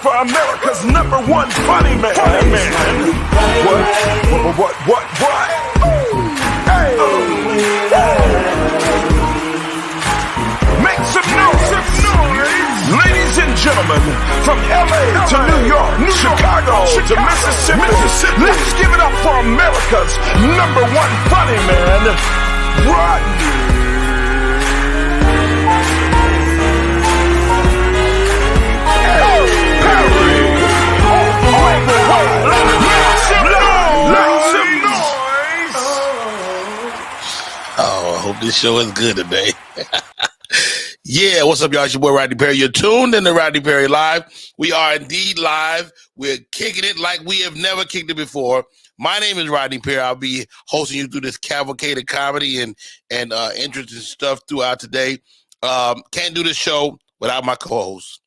for America's number one funny man. What? Hey! Make some noise! Ladies and gentlemen, from LA to New York, Chicago to Mississippi, let's give it up for America's number one funny man, Rodney Perry. Oh, I hope this show is good today. Yeah, what's up, y'all? It's your boy Rodney Perry. You're tuned in to Rodney Perry Live. We are indeed live. We're kicking it like we have never kicked it before. My name is Rodney Perry. I'll be hosting you through this cavalcade of comedy and interesting stuff throughout today. Can't do this show without my co-host.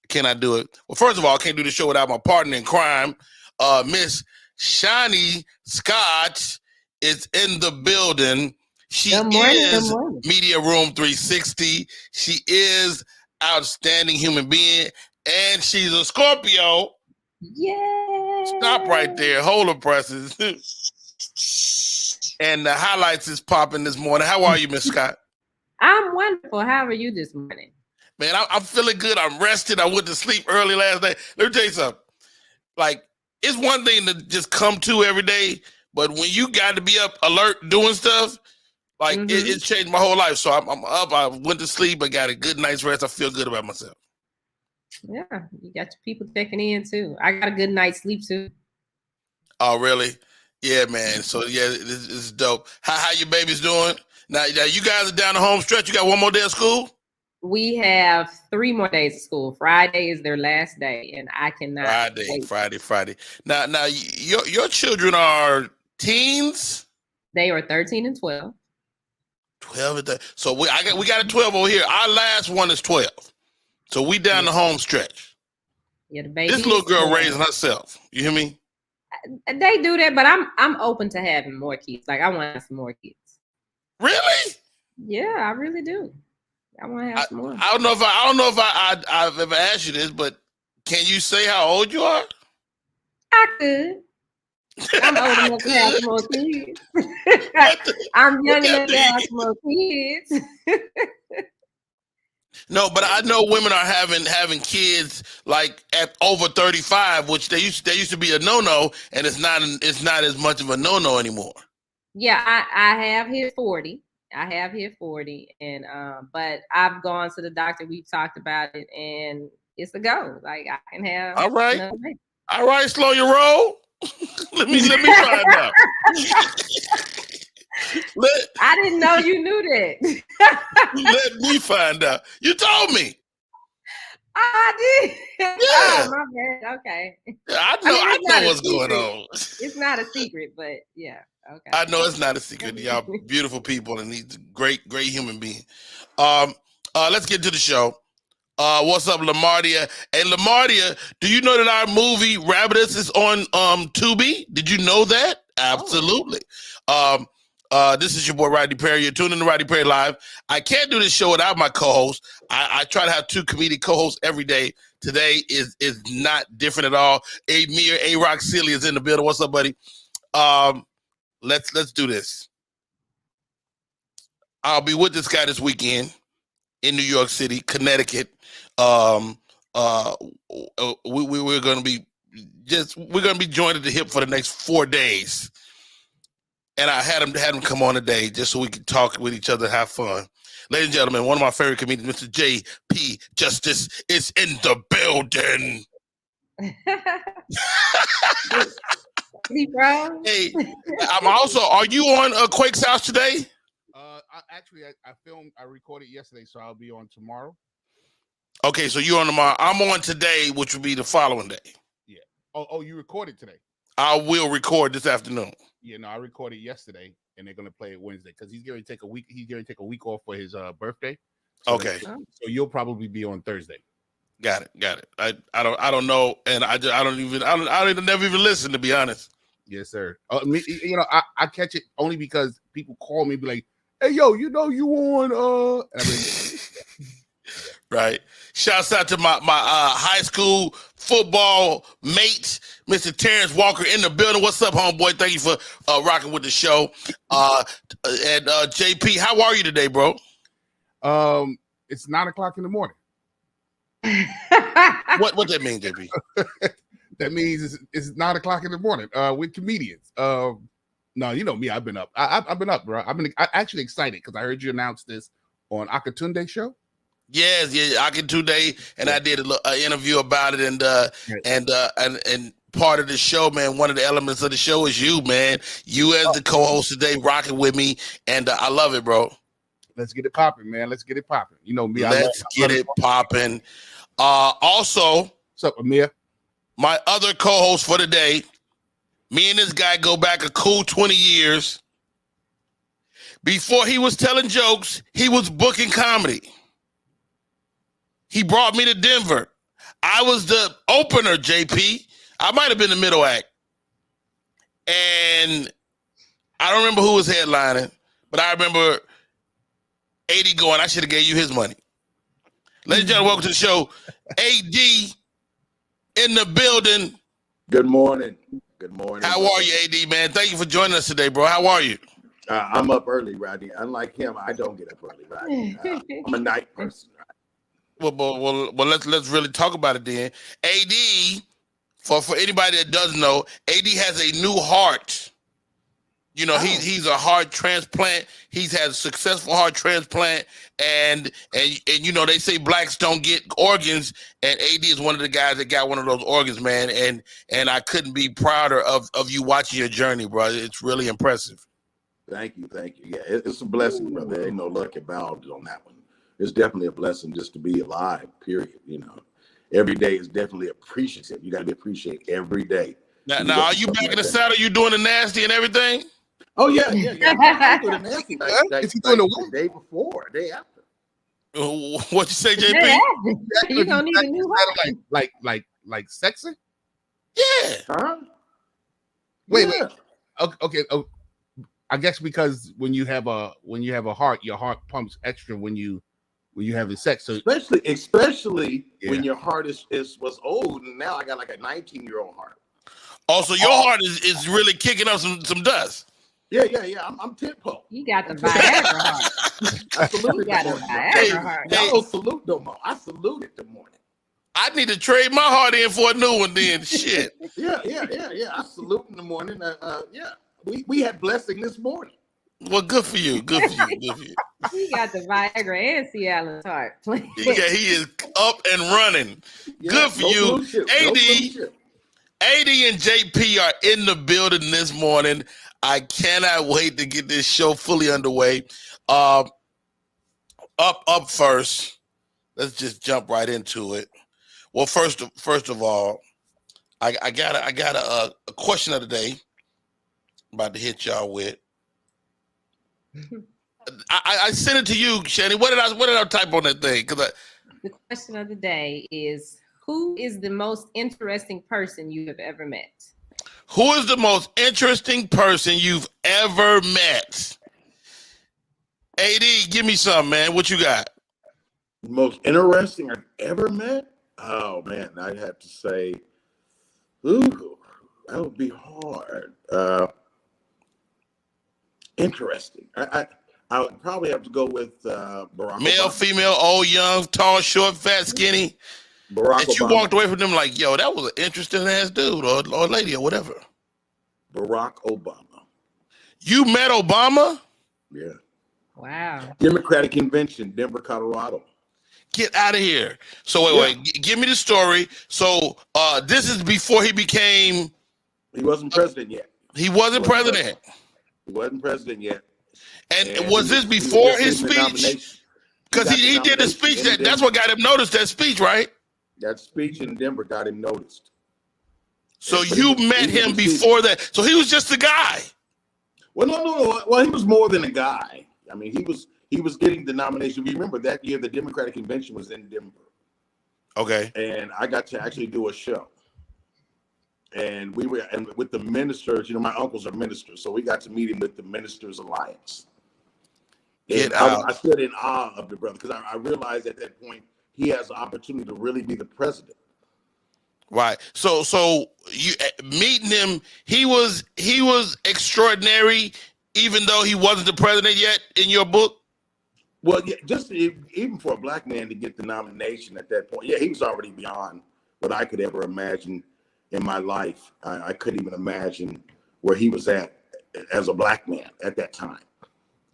Can I do it? Well, first of all, I can't do the show without my partner in crime. Miss Shani Scott is in the building. She is Media Room 360. She is outstanding human being, and she's a Scorpio. Yay! Stop right there. Hold her presses. And the highlights is popping this morning. How are you, Miss Scott? I'm wonderful. How are you this morning? Man, I'm feeling good. I'm rested. I went to sleep early last night. Let me tell you something. Like, it's one thing to just come to every day, but when you got to be up, alert, doing stuff, like it changed my whole life. So I'm up. I went to sleep. I got a good night's rest. I feel good about myself. Yeah, you got your people checking in too. I got a good night's sleep too. Oh, really? Yeah, man. So yeah, this is dope. How your baby's doing? Now you guys are down the home stretch. You got one more day of school? We have 3 more days of school. Friday is their last day, and I cannot wait. Friday. Now your children are teens? They are 13 and 12. 12 and 13. So we got a 12 over here. Our last one is 12. So we down the home stretch. Yeah, the baby. This little girl raising herself. You hear me? They do that, but I'm open to having more kids. Like, I want some more kids. Really? Yeah, I really do. I want to have some more. I don't know if I've ever asked you this, but can you say how old you are? I could. I'm old enough to have some more kids. I'm young enough to have some more kids. No, but I know women are having kids like at over 35, which they used to be a no-no, and it's not as much of a no-no anymore. Yeah, I have hit 40. And but I've gone to the doctor. We've talked about it, and it's a go. Like, I can have. All right, slow your roll. let me find out. I didn't know you knew that. Let me find out. You told me. I did. Yeah. Oh, my bad. Okay. I know what's going on. It's not a secret, but yeah. Okay. I know it's not a secret. Y'all beautiful people, and he's a great human being. Let's get to the show. What's up, Lamardia? Hey, Lamardia, do you know that our movie Rabbitous is on Tubi? Did you know that? Absolutely. This is your boy Rodney Perry. You're tuning in to Rodney Perry Live. I can't do this show without my co-host. I try to have 2 comedic co-hosts every day. Today is not different at all. A-Rock Silly is in the building. What's up, buddy? Let's do this. I'll be with this guy this weekend in New York City, Connecticut. We're gonna be joined at the hip for the next 4 days. And I had him come on today just so we could talk with each other, have fun. Ladies and gentlemen, one of my favorite comedians, Mr. J.P. Justice, is in the building. Hey, are you on Quake's house today? I recorded yesterday, so I'll be on tomorrow. Okay, so you're on tomorrow. I'm on today, which will be the following day. Yeah. Oh, you recorded today? I will record this afternoon. Yeah, no, I recorded yesterday, and they're gonna play it Wednesday because he's going to take a week. He's going to take a week off for his birthday. So okay. So you'll probably be on Thursday. Got it. I don't know, and I never even listen, to be honest. Yes, sir. I catch it only because people call me, be like, "Hey, yo, you on?" Right. Shouts out to my high school football mate, Mr. Terrence Walker in the building. What's up, homeboy? Thank you for rocking with the show. And JP, how are you today, bro? It's 9 o'clock in the morning. What that mean, JP? That means it's 9 o'clock in the morning. With comedians. No, you know me. I've been up. I've been up, bro. I'm actually excited because I heard you announce this on Akatunde show. Yes, yeah, I can today, and I did an interview about it, and part of the show, man. One of the elements of the show is you, man. You as the co-host today, rocking with me, and I love it, bro. Let's get it popping, man. Let's get it popping. You know me. Let's get it popping. Also, what's up, Amir? My other co-host for today. Me and this guy go back a cool 20 years. Before he was telling jokes, he was booking comedy. He brought me to Denver. I was the opener, JP. I might have been the middle act. And I don't remember who was headlining, but I remember 80 going, I should have gave you his money. Ladies and gentlemen, welcome to the show. AD in the building. Good morning. Good morning. How are you, AD, man? Thank you for joining us today, bro. How are you? I'm up early, Rodney. Unlike him, I don't get up early, Rodney. I'm a night person. Well, let's really talk about it then. AD, for anybody that doesn't know, AD has a new heart. You know, he's a heart transplant. He's had a successful heart transplant, and you know, they say blacks don't get organs, and AD is one of the guys that got one of those organs, man. And I couldn't be prouder of you watching your journey, bro. It's really impressive. Thank you. Yeah, it's a blessing, brother. There ain't no luck about on that one. It's definitely a blessing just to be alive, period. You know, every day is definitely appreciative. You got to be appreciated every day. Now are you back in the saddle? You doing the nasty and everything? Oh, yeah. I'm doing the nasty. If you're doing the day before, day after. What you say, JP? You don't need a new heart. Like sexy? Yeah. Huh? Wait. Okay. Oh, I guess because when you have a heart, your heart pumps extra when you have the sex. So especially when your heart was old, and now I got like a 19-year-old heart. Also, your heart is really kicking up some dust. Yeah. I'm tempo. You got the Viagra heart. Absolutely. You got a Viagra heart. Y'all don't salute no more. I saluted the morning. I need to trade my heart in for a new one then. Shit. Yeah. I salute in the morning. Yeah. We had blessing this morning. Well, good for you. Good for you. He got the Viagra and Cialis heart. Yeah, he is up and running. Yeah, good for you. AD and JP are in the building this morning. I cannot wait to get this show fully underway. Up first. Let's just jump right into it. Well, first of all, I got a question of the day. I'm about to hit y'all with. I sent it to you, Shani. What did I type on that thing? The question of the day is: who is the most interesting person you have ever met? Who is the most interesting person you've ever met? AD, give me some, man. What you got? Most interesting I've ever met? Oh man, I'd have to say, ooh, that would be hard. Interesting. I would probably have to go with Barack Male, Obama. female, old, young, tall, short, fat, skinny. Barack that you Obama. Walked away from them like, yo, that was an interesting ass dude or lady or whatever. Barack Obama. You met Obama? Yeah. Wow. Democratic Convention, Denver, Colorado. Get out of here. So wait, give me the story. So this is before he became. He wasn't president yet. He wasn't president. He wasn't president yet. And was this before his speech? Because he did the speech. That's what got him noticed, that speech, right? That speech in Denver got him noticed. So you met him before that. So he was just a guy. Well, no. Well, he was more than a guy. I mean, he was getting the nomination. Remember that year the Democratic Convention was in Denver. Okay. And I got to actually do a show. And we were with the ministers, you know, my uncles are ministers, so we got to meet him with the Ministers Alliance. I stood in awe of the brother because I realized at that point he has the opportunity to really be the president. Right. So you meeting him, he was extraordinary, even though he wasn't the president yet in your book. Well, yeah, just even for a black man to get the nomination at that point, yeah, he was already beyond what I could ever imagine in my life. I couldn't even imagine where he was at as a black man at that time.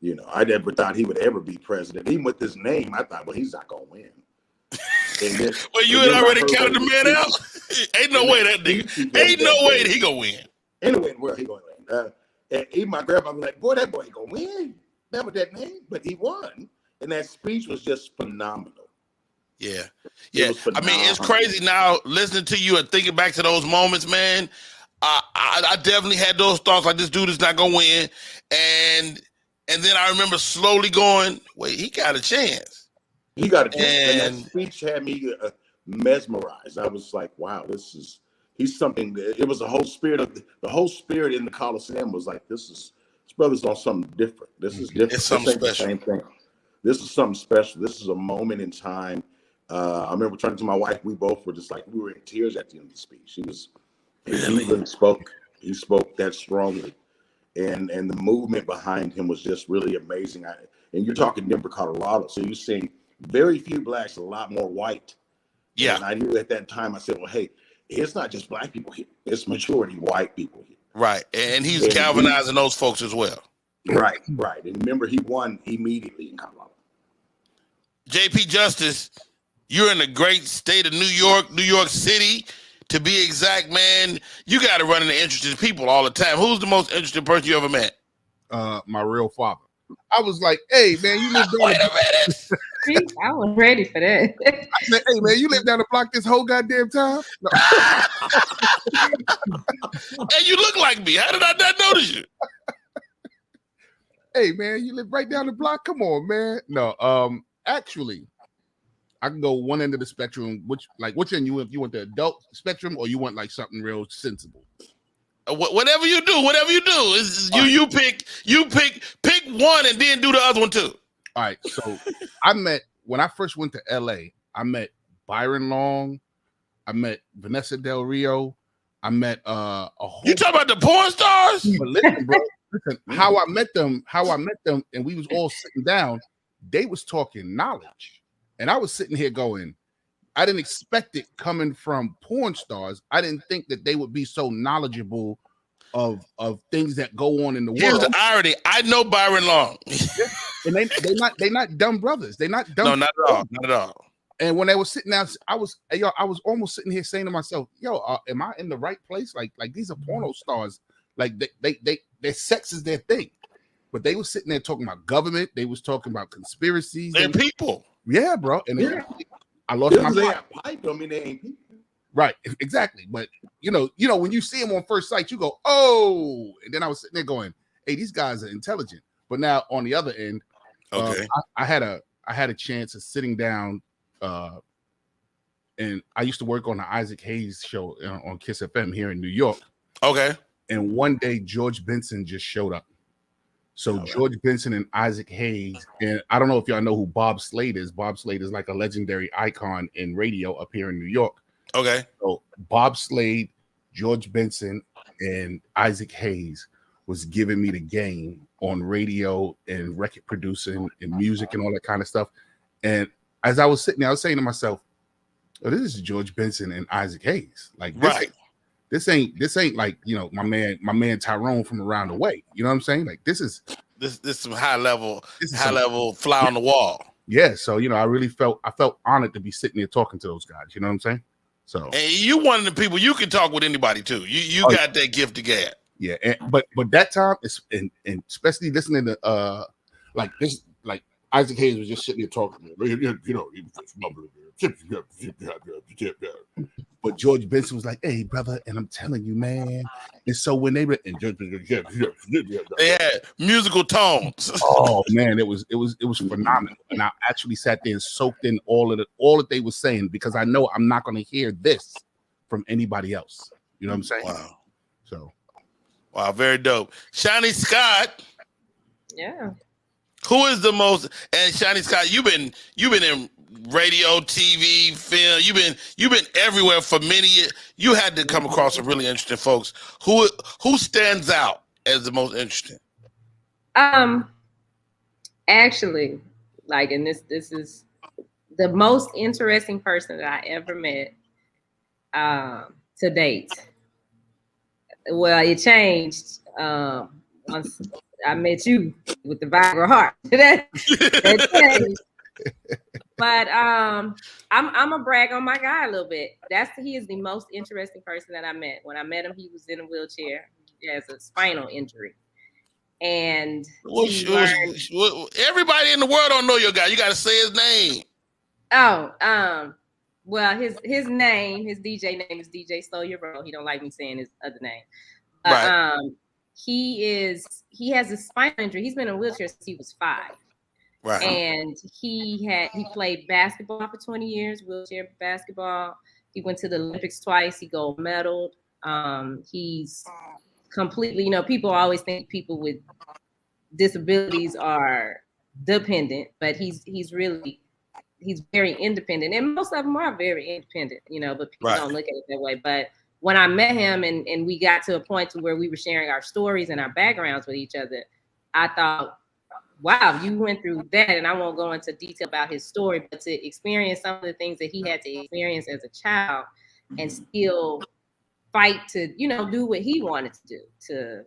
You know, I never thought he would ever be president. Even with his name, I thought, well, he's not gonna win. Then, well, you had already counted the man out. Ain't no way that nigga. Ain't no way that he gonna win. Anyway, where he gonna win? And even my grandma was like, "Boy, that boy ain't gonna win." That was that name, but he won, and that speech was just phenomenal. Yeah. I mean, it's crazy now listening to you and thinking back to those moments, man. I definitely had those thoughts like this dude is not gonna win, and then I remember slowly going, "Wait, he got a chance." He got a chance, and that speech had me mesmerized. I was like, "Wow, he's something." It was the whole spirit in the Coliseum was like, this brother's on something different. This is different. It's something special. Same thing. This is something special. This is a moment in time. I remember turning to my wife. We both were just like, we were in tears at the end of the speech. He really spoke. He spoke that strongly, and the movement behind him was just really amazing. And you're talking Denver, Colorado, so you're seeing very few blacks, a lot more white. Yeah. And I knew at that time, I said, well, hey, it's not just black people here. It's majority white people here. Right. And he's galvanizing those folks as well. Right. And remember, he won immediately in Colorado. JP Justice, you're in the great state of New York City. To be exact, man, you got to run into interesting people all the time. Who's the most interesting person you ever met? My real father. I was like, "Hey, man, you live down Wait a minute." I was ready for that. I said, "Hey, man, you live down the block this whole goddamn time." No. And you look like me. How did I not notice you? Hey, man, you live right down the block. Come on, man. No, actually, I can go one end of the spectrum. Which end you want the adult spectrum, or you want like something real sensible? Whatever you do, you pick one and then do the other one too. All right. So when I first went to LA, I met Byron Long, I met Vanessa Del Rio, I met a whole. You talking about the porn stars? But listen, bro. Listen, how I met them, and we was all sitting down. They was talking knowledge, and I was sitting here going, I didn't expect it coming from porn stars. I didn't think that they would be so knowledgeable of things that go on in the world. Here's the irony. I know Byron Long. And they not dumb brothers. They're not dumb. No, not at all. Not at all. And when they were sitting down, I was almost sitting here saying to myself, am I in the right place? Like these are porno stars. Like their sex is their thing. But they were sitting there talking about government. They was talking about conspiracies. They're people. Yeah, bro. And I lost my mind. Pipe don't mean they ain't people. Right, exactly. But you know, when you see them on first sight, you go, "Oh!" And then I was sitting there going, "Hey, these guys are intelligent." But now on the other end, okay, I had a chance of sitting down, and I used to work on the Isaac Hayes show on Kiss FM here in New York. Okay. And one day George Benson just showed up. So George Benson and Isaac Hayes, and I don't know if y'all know who Bob Slade is. Bob Slade is like a legendary icon in radio up here in New York. Okay. So Bob Slade, George Benson, and Isaac Hayes was giving me the game on radio and record producing and music and all that kind of stuff. And as I was sitting there, I was saying to myself, "Oh, this is George Benson and Isaac Hayes. Like, this ain't like, my man Tyrone from around the way. You know what I'm saying? Like, this is some high level fly on the wall." Yeah. So, I felt honored to be sitting there talking to those guys. You know what I'm saying? So, and you one of the people you can talk with anybody too. You got that gift of gab. Yeah, but that time, and especially listening to like this, like Isaac Hayes was just sitting there talking, but George Benson was like, "Hey, brother," and I'm telling you, man. And so when they were, they had musical tones. Oh man, it was phenomenal. And I actually sat there and soaked in all that they were saying, because I know I'm not going to hear this from anybody else. You know what I'm saying? Wow. So. Wow, very dope. Shani Scott. Yeah. Who is the most? And Shani Scott, you've been in radio, TV, film. You've been everywhere for many years. You had to come across some really interesting folks. Who stands out as the most interesting? Actually, like, and this is the most interesting person that I ever met to date. Well, it changed once I met you with the Viagra heart. that changed. But I'm gonna brag on my guy a little bit. He is the most interesting person that I met. When I met him, he was in a wheelchair. He has a spinal injury. And everybody in the world don't know your guy. You got to say his name. Well, his name, his DJ name is DJ Slow Your Roll. He don't like me saying his other name. Right. He has a spinal injury. He's been in a wheelchair since he was 5. Right. And he played basketball for 20 years, wheelchair basketball. He went to the Olympics twice. He gold medaled. He's completely, people always think people with disabilities are dependent, but he's very independent, and most of them are very independent, but people don't look at it that way. But when I met him and we got to a point to where we were sharing our stories and our backgrounds with each other, I thought, wow, you went through that. And I won't go into detail about his story, but to experience some of the things that he had to experience as a child and still fight to, do what he wanted to do, to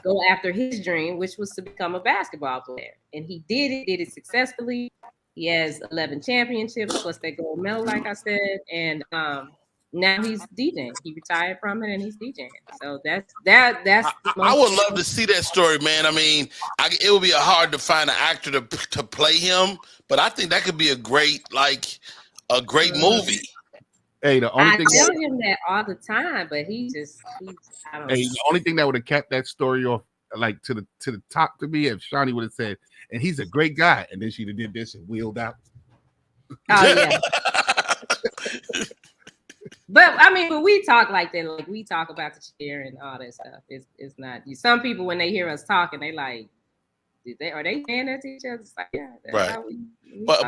go after his dream, which was to become a basketball player. And he did it successfully. He has 11 championships plus that gold medal, like I said. And now he's DJing. He retired from it and he's DJing. So that's I would love to see that story, man. I mean, it would be hard to find an actor to play him, but I think that could be a great movie. Hey, the only thing I tell him that all the time, but I don't know. The only thing that would have kept that story off, like to the top to me, if Shawnee would have said, and he's a great guy, and then she'd have did this and wheeled out. Oh yeah. But I mean, when we talk like that, like we talk about the chair and all that stuff, it's not. Some people, when they hear us talking, they like, are they saying that to each other? It's like, yeah, that's how we but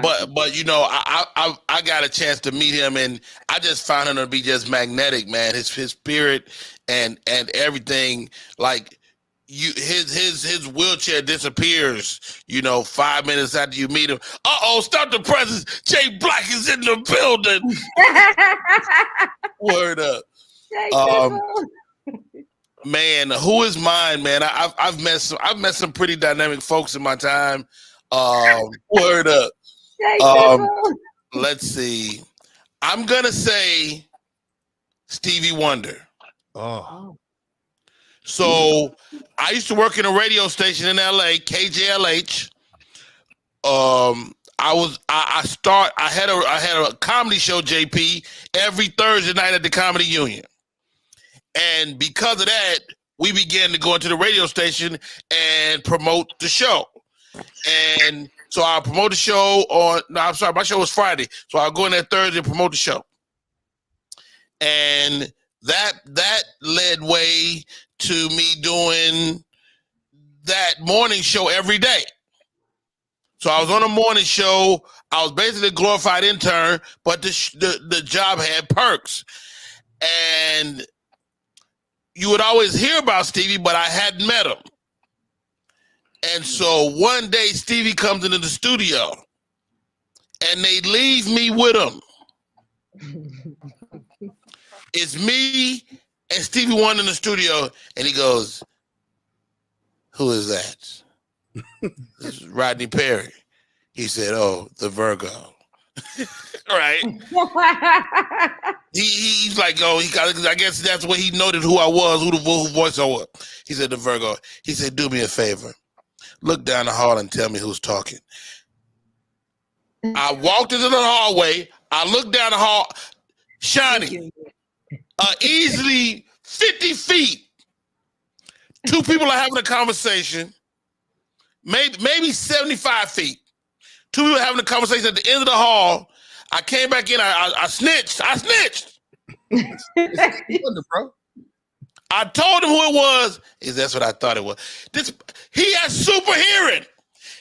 I got a chance to meet him, and I just found him to be just magnetic, man. His spirit and everything, like his wheelchair disappears, 5 minutes after you meet him. Stop the presence. Jay Black is in the building. Word up. Man, who is mine, man? I've met some pretty dynamic folks in my time. Word up. Let's see. I'm gonna say Stevie Wonder. Oh. So I used to work in a radio station in LA, KJLH. I had a comedy show, JP, every Thursday night at the Comedy Union. And because of that, we began to go into the radio station and promote the show. And so I'll promote the show my show was Friday. So I'll go in there Thursday and promote the show. And that led way to me doing that morning show every day. So I was on a morning show. I was basically a glorified intern, but the job had perks. And you would always hear about Stevie, but I hadn't met him. And so one day Stevie comes into the studio and they leave me with him. It's me and Stevie Wonder in the studio, and he goes, "Who is that?" This is Rodney Perry. He said, "Oh, the Virgo." Right? He's like, I guess that's what he noted who I was, who voice I was. He said, "The Virgo." He said, "Do me a favor. Look down the hall and tell me who's talking." I walked into the hallway. I looked down the hall. Shiny. Easily 50 feet. Two people are having a conversation. Maybe 75 feet. Two people having a conversation at the end of the hall. I came back in. I snitched. I told him who it was. That's what I thought it was. He has super hearing.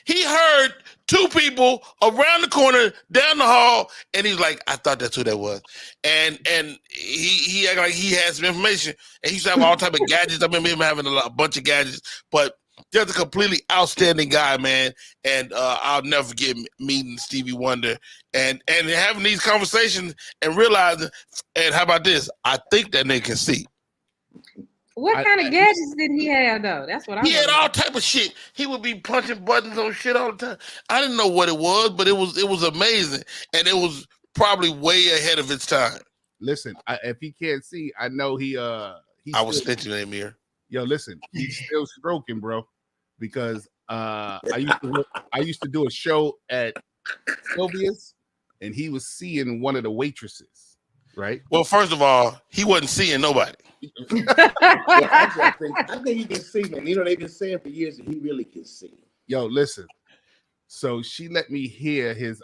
He heard two people around the corner, down the hall, and he's like, I thought that's who that was. And he acted like he had some information. And he used to have all type of gadgets. I remember him having a bunch of gadgets, but just a completely outstanding guy, man. And I'll never forget meeting Stevie Wonder and having these conversations and realizing, and how about this? I think that nigga can see. What kind of gadgets did he have though? That's what I. He had all type of shit. He would be punching buttons on shit all the time. I didn't know what it was, but it was amazing, and it was probably way ahead of its time. Listen, if he can't see, I know he. I was snitching in here. Yo, listen, he's still stroking, bro, because I used to do a show at Sylvia's, and he was seeing one of the waitresses, right? Well, first of all, he wasn't seeing nobody. Actually, I think he can see, man. You know, they've been saying for years that he really can see. Yo, listen. So she let me hear his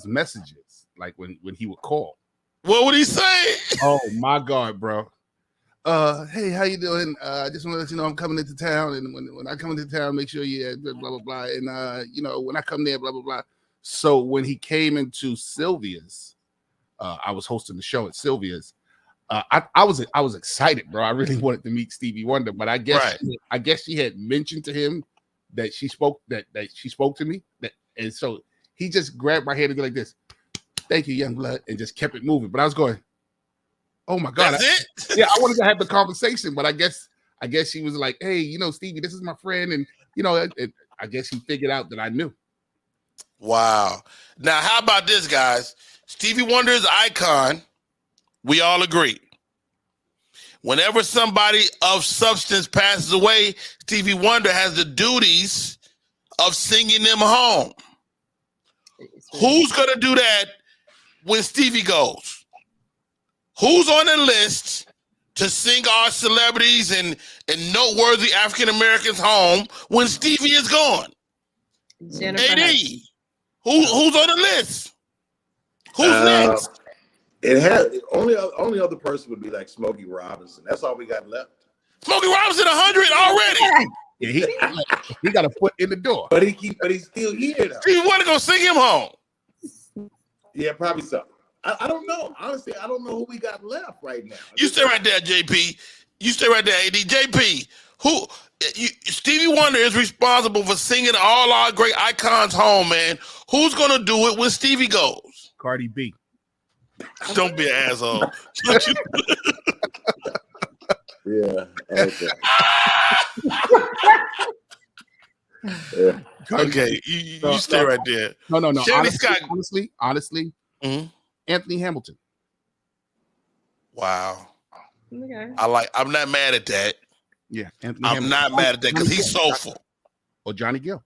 messages, like when he would call. What would he say? Oh my God, bro. Hey, how you doing? I just want to let you know I'm coming into town, and when I come into town, make sure you blah blah blah. And you know, when I come there, blah blah blah. So when he came into Sylvia's, I was hosting the show at Sylvia's. I was excited, bro. I really wanted to meet Stevie Wonder, but I guess she had mentioned to him that she spoke to me, and so he just grabbed my hand and go like this, "Thank you, young blood," and just kept it moving. But I was going, "Oh my God!" That's it? Yeah, I wanted to have the conversation, but I guess she was like, "Hey, you know, Stevie, this is my friend," and you know, I guess he figured out that I knew. Wow. Now, how about this, guys? Stevie Wonder's icon. We all agree. Whenever somebody of substance passes away, Stevie Wonder has the duties of singing them home. Who's going to do that when Stevie goes? Who's on the list to sing our celebrities and noteworthy African Americans home when Stevie is gone? Jennifer AD. Who's on the list? Who's next? It had only other person would be like Smokey Robinson. That's all we got left. Smokey Robinson 100 already. Yeah, he got a foot in the door. But he's still here though. Stevie Wonder gonna sing him home. Yeah, probably so. I don't know. Honestly, I don't know who we got left right now. You stay right there, JP. You stay right there, AD. JP, Stevie Wonder is responsible for singing all our great icons home, man. Who's gonna do it when Stevie goes? Cardi B. Don't be an asshole. Yeah. Okay. Yeah. Okay, you stay right there. No. Honestly, Honestly, Anthony Hamilton. Wow. Okay. I'm not mad at that. Yeah, Anthony I'm Hamilton. not mad at that because he's soulful. Or Johnny Gill.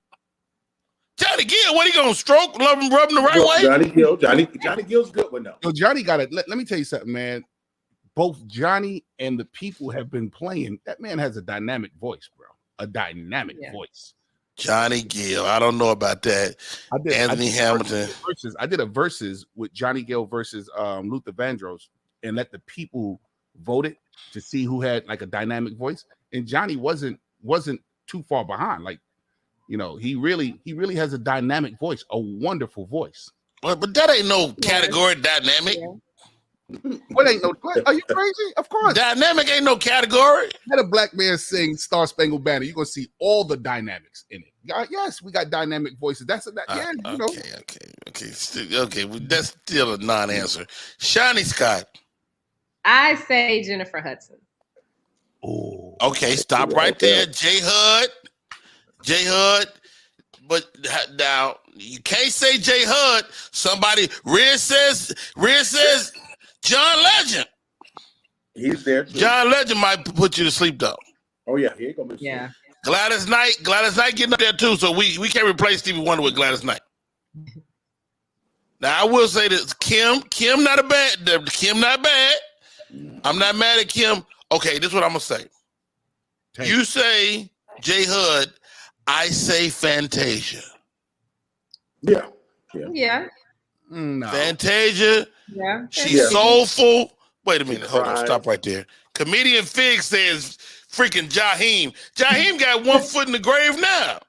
Johnny Gill, what, he gonna stroke, rub him the right way? Johnny Gill's good one though. Yo, Johnny got it. Let me tell you something, man. Both Johnny and the people have been playing. That man has a dynamic voice, bro. A dynamic voice. Johnny Gill. I don't know about that. Anthony Hamilton. I did a versus with Johnny Gill versus Luther Vandross and let the people vote it to see who had like a dynamic voice. And Johnny wasn't too far behind. Like, you know, he really has a dynamic voice, a wonderful voice. But that ain't no category dynamic. Yeah. What ain't no? Are you crazy? Of course, dynamic ain't no category. Let a black man sing "Star Spangled Banner." You're gonna see all the dynamics in it. Yes, we got dynamic voices. Yeah, you know. Okay. Well, that's still a non-answer. Shani Scott. I say Jennifer Hudson. Oh. Okay, stop right there, J Hud. But now you can't say J Hud. Somebody Red says John Legend. He's there too. John Legend might put you to sleep though. Oh yeah, he ain't gonna be. Yeah. Gladys Knight getting up there too. So we can't replace Stevie Wonder with Gladys Knight. Now I will say this: Kim not bad. I'm not mad at Kim. Okay, this is what I'm gonna say. You say J Hud, I say Fantasia. Yeah. No. Fantasia. Yeah. She's soulful. Wait a minute. Hold on. Stop right there. Comedian Fig says freaking Jaheim. Jaheim got one foot in the grave now.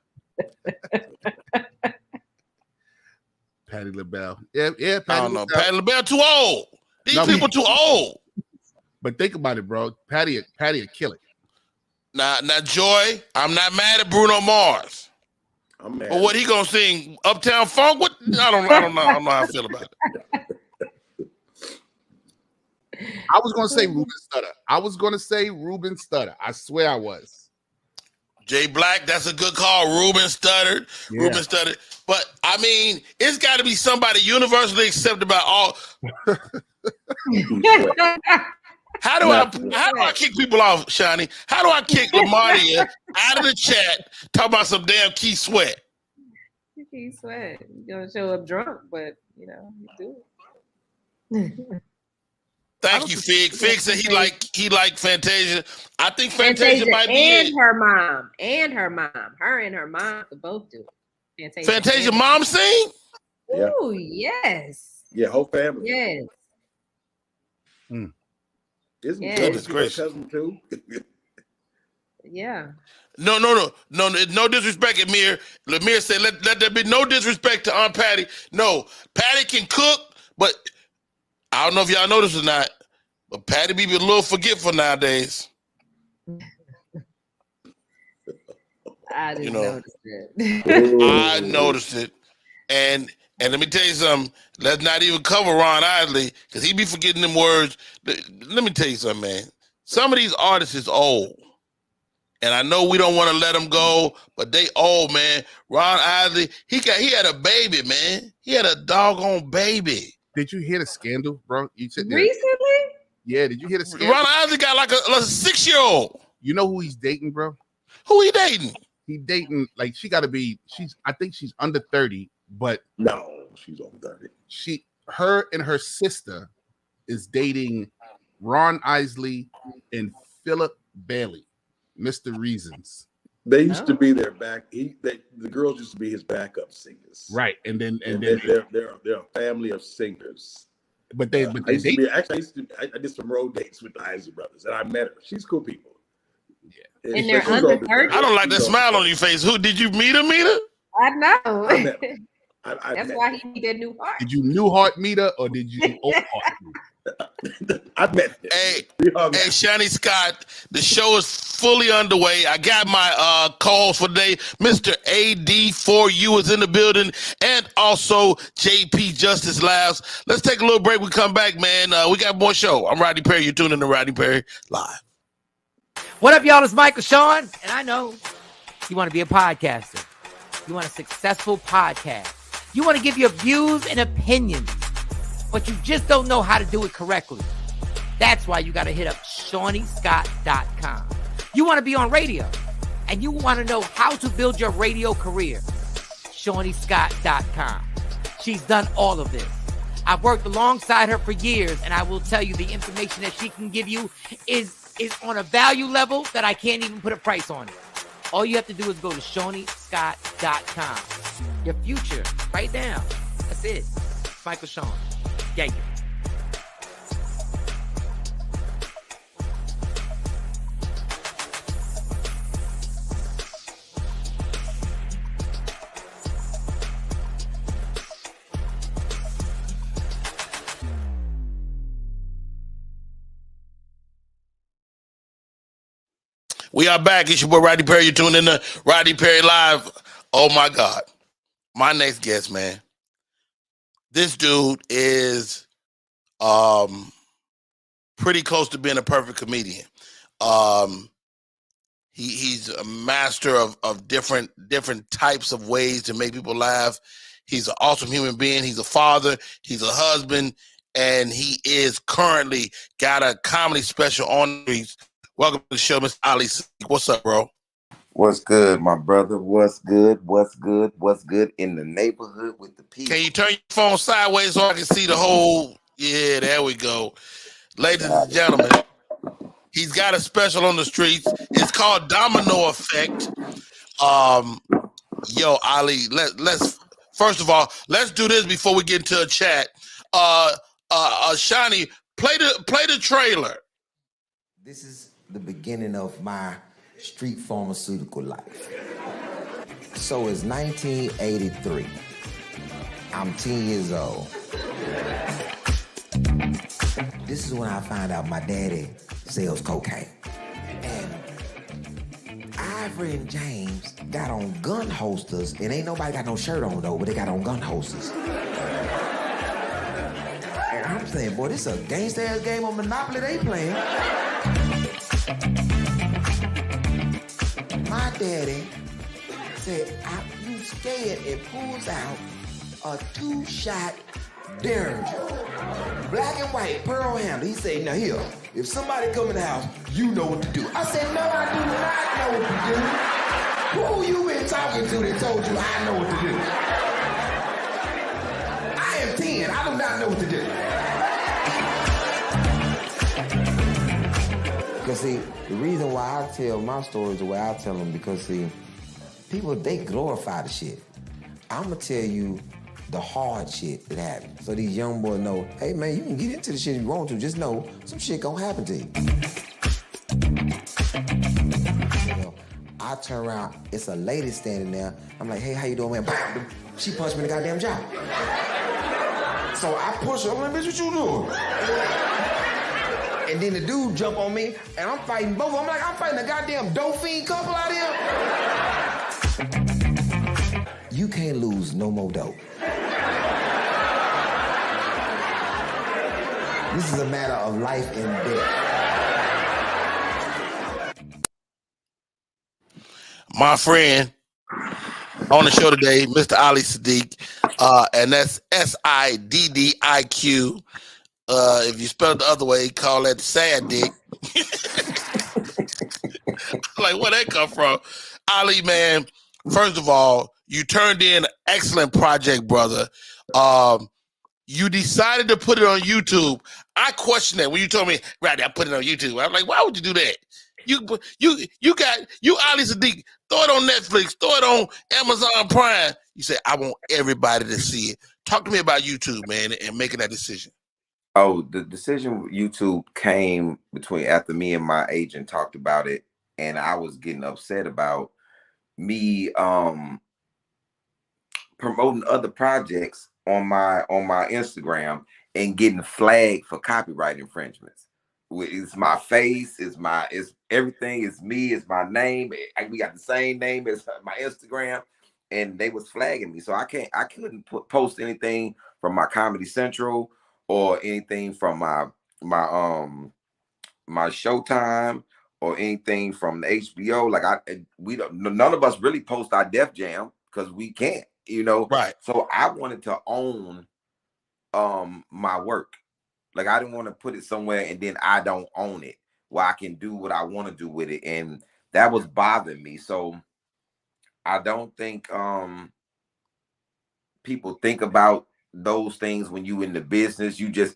Patti LaBelle. Yeah, I Patti don't know. LaBelle. Patti LaBelle too old. These people too old. But think about it, bro. Patti would kill it. Now, Joy, I'm not mad at Bruno Mars. I'm mad. But what he gonna sing? Uptown Funk? What? I don't know how I feel about it. I was gonna say Ruben Studdard. I swear I was. Jay Black, that's a good call. Ruben Studdard. Yeah. Ruben Studdard. But I mean, it's got to be somebody universally accepted by all. How do I kick people off, Shani? How do I kick Lamartia out of the chat? Talk about some damn Keith Sweat. Keith Sweat. You're gonna show up drunk, but you do it. Thank you, Fig. Fig said he like Fantasia. I think Fantasia might be it. Her mom. Her and her mom could both do it. Fantasia mom sing? Yeah. Oh, yes. Yeah, whole family. Yes. Isn't Goodness gracious. cousin too? Yeah. No disrespect, Amir. Lemire said, let there be no disrespect to Aunt Patty. No, Patty can cook, but I don't know if y'all noticed or not, but Patty be a little forgetful nowadays. I didn't notice it. I noticed it. And let me tell you something. Let's not even cover Ron Isley, because he be forgetting them words. Let me tell you something, man. Some of these artists is old. And I know we don't want to let them go, but they old, man. Ron Isley, he had a baby, man. He had a doggone baby. Did you hear the scandal, bro? Recently? Yeah, did you hear the scandal? Ron Isley got like a 6-year-old. You know who he's dating, bro? Who he dating? He dating, like, I think she's under 30, but no, she's over 30. Her and her sister is dating Ron Isley and Philip Bailey, Mr. Reasons. They used to be their the girls used to be his backup singers. Right. And then they're a family of singers. But I did some road dates with the Isley brothers, and I met her. She's cool people. Yeah. And they're under 30. I don't like that smile on your face. Who did you meet her? I know. That's why he need that new heart. Did you new heart meet her or did you old heart meet her? I met him. Hey, Shani Scott, the show is fully underway. I got my calls for today. Mr. AD4U is in the building, and also JP Justice Labs. Let's take a little break. We come back, man. We got more show. I'm Rodney Perry. You're tuning in to Rodney Perry Live. What up, y'all? It's Michael Sean, and I know you want to be a podcaster. You want a successful podcast. You want to give your views and opinions, but you just don't know how to do it correctly. That's why you got to hit up ShawneeScott.com. You want to be on radio, and you want to know how to build your radio career. ShawneeScott.com. She's done all of this. I've worked alongside her for years, and I will tell you the information that she can give you is on a value level that I can't even put a price on it. All you have to do is go to ShawneeScott.com. Your future, right now. That's it. It's Michael Sean. Thank you. We are back. It's your boy Rodney Perry. You're tuned in to Rodney Perry Live. Oh my God. My next guest, man. This dude is pretty close to being a perfect comedian. He's a master of different types of ways to make people laugh. He's an awesome human being. He's a father. He's a husband. And he is currently got a comedy special on. Welcome to the show, Mr. Ali. What's up, bro? What's good, my brother? What's good? What's good? What's good in the neighborhood with the people? Can you turn your phone sideways so I can see the whole? Yeah, there we go. Ladies and gentlemen, he's got a special on the streets. It's called Domino Effect. Yo, Ali, let's first of all, let's do this before we get into a chat. Shani, play the trailer. This is the beginning of my street pharmaceutical life. So it's 1983. I'm 10 years old. This is when I find out my daddy sells cocaine. And Ivory and James got on gun holsters, and ain't nobody got no shirt on though, but they got on gun holsters. And I'm saying, boy, this is a gangsta ass game on Monopoly they playing. My daddy said, you scared, and pulls out a 2-shot Derringer. Black and white, pearl handle. He said, now here, if somebody come in the house, you know what to do. I said, no, I do not know what to do. Who you been talking to that told you I know what to do? I am 10, I do not know what to do. Because see, the reason why I tell my stories the way I tell them, because see, people, they glorify the shit. I'm gonna tell you the hard shit that happened. So these young boys know, hey man, you can get into the shit if you want to, just know some shit gonna happen to you. You know, I turn around, it's a lady standing there. I'm like, hey, how you doing, man? Bam! She punched me in the goddamn jaw. So I push her, I'm like, bitch, what you doing? And then the dude jump on me, and I'm fighting both. I'm like, I'm fighting a goddamn dope fiend couple out here. You can't lose no more dope. This is a matter of life and death. My friend on the show today, Mr. Ali Siddiq, and that's Siddiq. If you spell it the other way, call that sad dick. Like, where that come from? Ali, man, first of all, you turned in an excellent project, brother. You decided to put it on YouTube. I questioned that when you told me, right, I put it on YouTube. I'm like, why would you do that? You Ali Siddiq, throw it on Netflix, throw it on Amazon Prime. You say, I want everybody to see it. Talk to me about YouTube, man, and making that decision. Oh, the decision with YouTube came between after me and my agent talked about it, and I was getting upset about me promoting other projects on my Instagram and getting flagged for copyright infringements. It's my face, it's everything, it's me, it's my name. We got the same name as my Instagram, and they was flagging me. So I couldn't post anything from my Comedy Central or anything from my Showtime or anything from the HBO. Like none of us really post our Def Jam because we can't, you know. Right. So I wanted to own my work. Like I didn't want to put it somewhere and then I don't own it, where I can do what I want to do with it, and that was bothering me. So I don't think people think about those things when you in the business. You just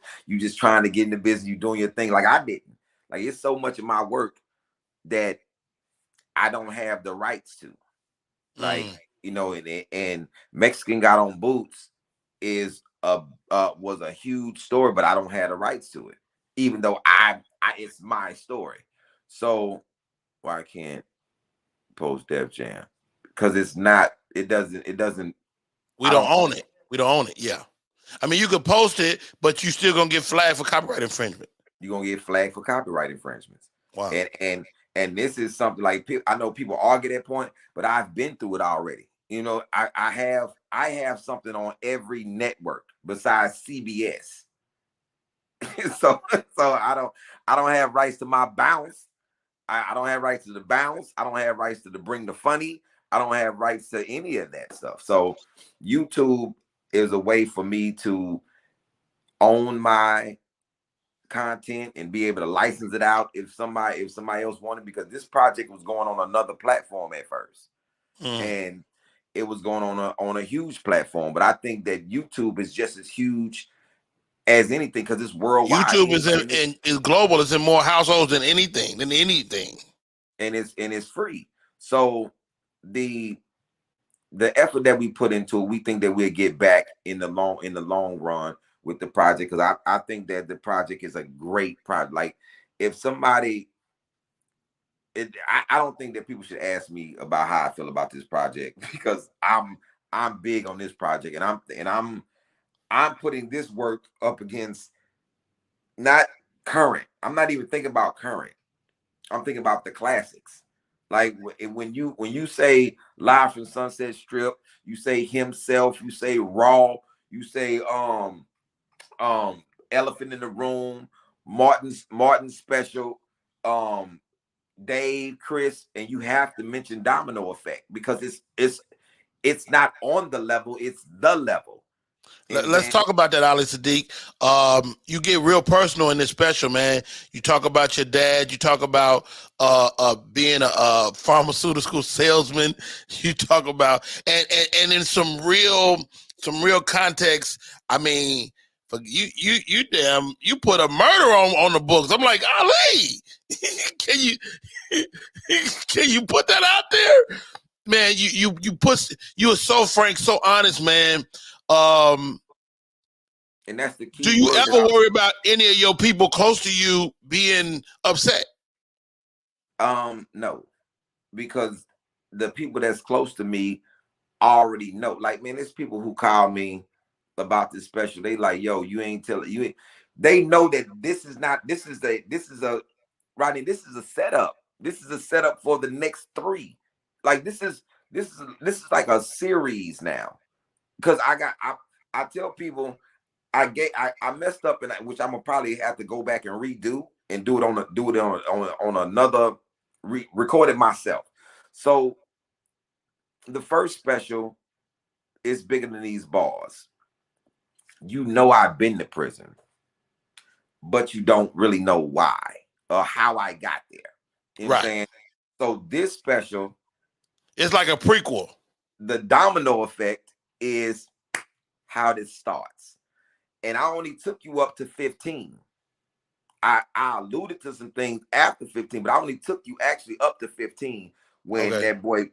trying to get in the business, you doing your thing. Like I didn't. Like it's so much of my work that I don't have the rights to. Like, you know, and Mexican Got on Boots was a huge story, but I don't have the rights to it, even though it's my story. So why I can't post Def Jam? Because it doesn't. We don't own it. We don't own it. Yeah. I mean, you could post it, but you still gonna get flagged for copyright infringement. You're gonna get flagged for copyright infringements. Wow. And this is something like, I know people argue that point, but I've been through it already. You know, I have something on every network besides CBS. so I don't have rights to my bounce. I don't have rights to the bounce. I don't have rights to the Bring the Funny. I don't have rights to any of that stuff. So YouTube is a way for me to own my content and be able to license it out if somebody else wanted, because this project was going on another platform at first. And it was going on a huge platform. But I think that YouTube is just as huge as anything because it's worldwide. YouTube is global. It's in more households than anything. And it's free. So the effort that we put into it, we think that we'll get back in the long run with the project, because I think that the project is a great project. Like if somebody, I don't think that people should ask me about how I feel about this project, because I'm big on this project, and I'm I'm putting this work up against not current. I'm not even thinking about current. I'm thinking about the classics. Like when you say Live from Sunset Strip, you say Himself, you say Raw, you say Elephant in the Room, Martin's Special, Dave, Chris, and you have to mention Domino Effect because it's not on the level, it's the level. Let's talk about that, Ali Sadiq. You get real personal in this special, man. You talk about your dad. You talk about being a pharmaceutical salesman. You talk about and in some real context. I mean, for you put a murder on the books. I'm like, Ali, can you put that out there, man? You are so frank, so honest, man. And that's the key. Do you ever worry about any of your people close to you being upset? No, because the people that's close to me already know. Like, man, there's people who call me about this special. They like, yo, you ain't telling you. They know that this is a Rodney. This is a setup. This is a setup for the next 3. Like this is like a series now. Because I tell people. I messed up, which I'm gonna probably have to go back and redo and do it on another record it myself. So the first special is bigger than these bars. You know I've been to prison, but you don't really know why or how I got there. You know what I'm saying? So this special is like a prequel. The Domino Effect is how this starts. And I only took you up to 15. I alluded to some things after 15, but I only took you actually up to 15 when that boy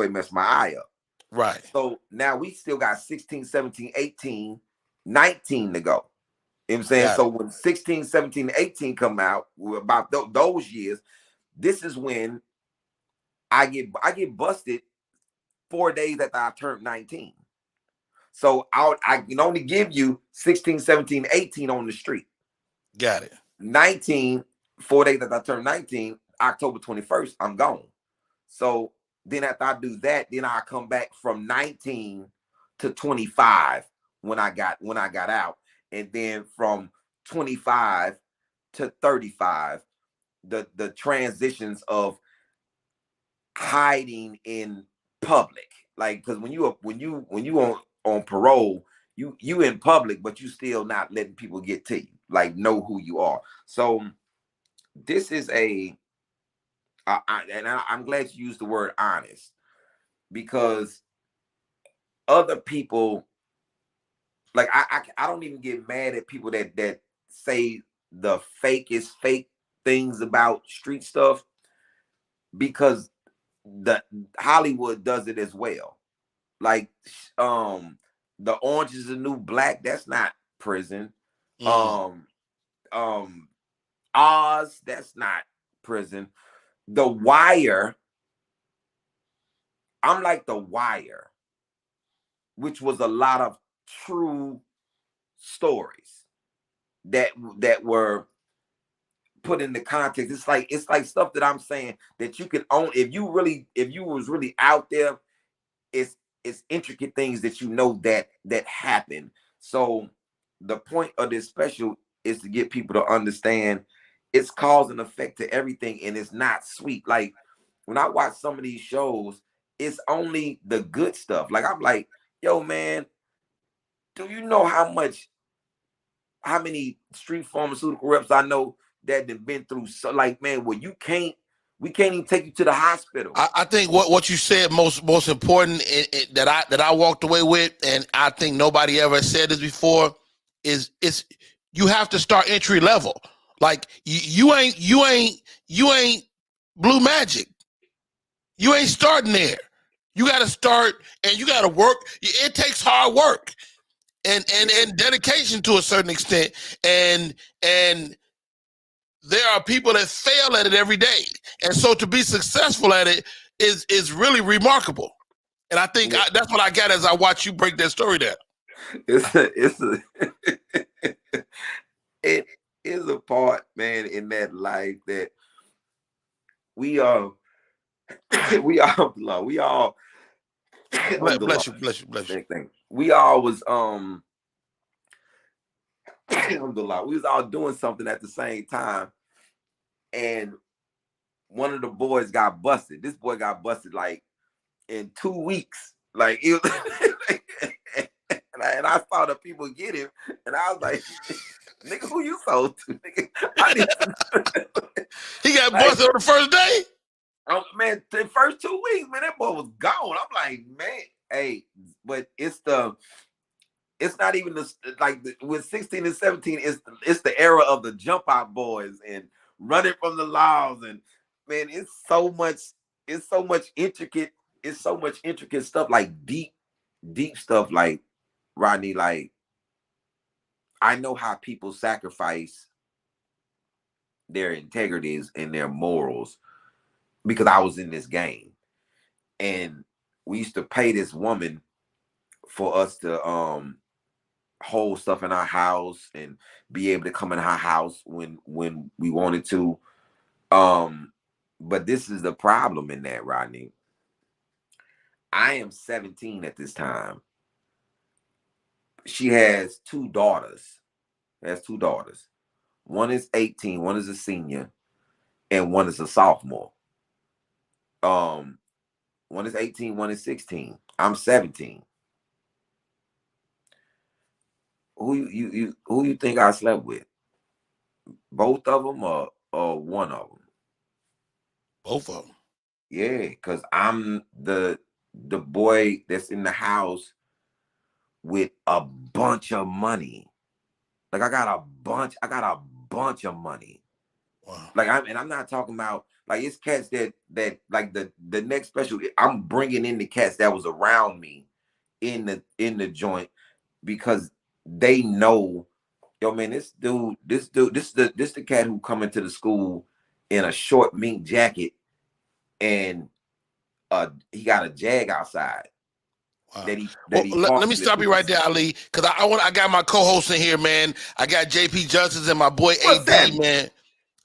messed my eye up. Right. So now we still got 16, 17, 18, 19 to go. You know what I'm saying? So when 16, 17, 18 come out, about those years, this is when I get busted 4 days after I turned 19. So I can only give you 16, 17, 18 on the street. Got it. 19, 4 days after I turned 19, October 21st, I'm gone. So then after I do that, then I come back from 19 to 25 when I got out. And then from 25 to 35, the transitions of hiding in public. Like, because when you on parole, you in public, but you still not letting people get to you, like know who you are. So this is I'm glad you used the word honest, because other people, like I don't even get mad at people that say the fakest fake things about street stuff, because the Hollywood does it as well. Like the Orange is the New Black, that's not prison. Oz, that's not prison. The Wire, I'm like The Wire, which was a lot of true stories that were put in the context. It's like stuff that I'm saying that you can own if you was really out there. It's intricate things that you know that happen. So the point of this special is to get people to understand it's cause and effect to everything, and it's not sweet. Like when I watch some of these shows, it's only the good stuff. Like I'm like, yo, man, do you know how many street pharmaceutical reps I know that have been through? So like, man, well, we can't even take you to the hospital. I think what you said most important that I walked away with, and I think nobody ever said this before, is you have to start entry level. Like you ain't Blue Magic. You ain't starting there. You got to start, and you got to work. It takes hard work and dedication to a certain extent, and there are people that fail at it every day. And so to be successful at it is really remarkable. And I think that's what I got as I watch you break that story down. it is a part, man, in that life that we are we all Bless you, bless you, bless you. we all was alhamdulillah, we was all doing something at the same time, and one of the boys got busted. This boy got busted like in 2 weeks. Like it was and I saw the people get him, and I was like, nigga, who you sold to? Nigga, He got busted on the first day? Oh man, the first 2 weeks, man, that boy was gone. I'm like, man, hey, but it's not even with 16 and 17, it's the era of the jump out boys and running from the laws, and man, it's so much intricate stuff, like deep stuff, like Rodney, like I know how people sacrifice their integrities and their morals because I was in this game, and we used to pay this woman for us to hold stuff in our house and be able to come in our house when we wanted to. But this is the problem in that, Rodney. I am 17 at this time. She has 2 daughters. One is 18, one is a senior, and one is a sophomore. One is 18, one is 16. I'm 17. Who you think I slept with? Both of them or one of them? Both of them. Yeah, because I'm the boy that's in the house with a bunch of money. Like I got a bunch of money. Wow. Like I'm not talking about like it's cats that like the next special. I'm bringing in the cats that was around me in the joint because they know, yo man, this the cat who come into the school in a short mink jacket and he got a Jag outside. Wow. Let me stop you right there, Ali, because I got my co-host in here, man. I got JP Justice and my boy What's AD, man.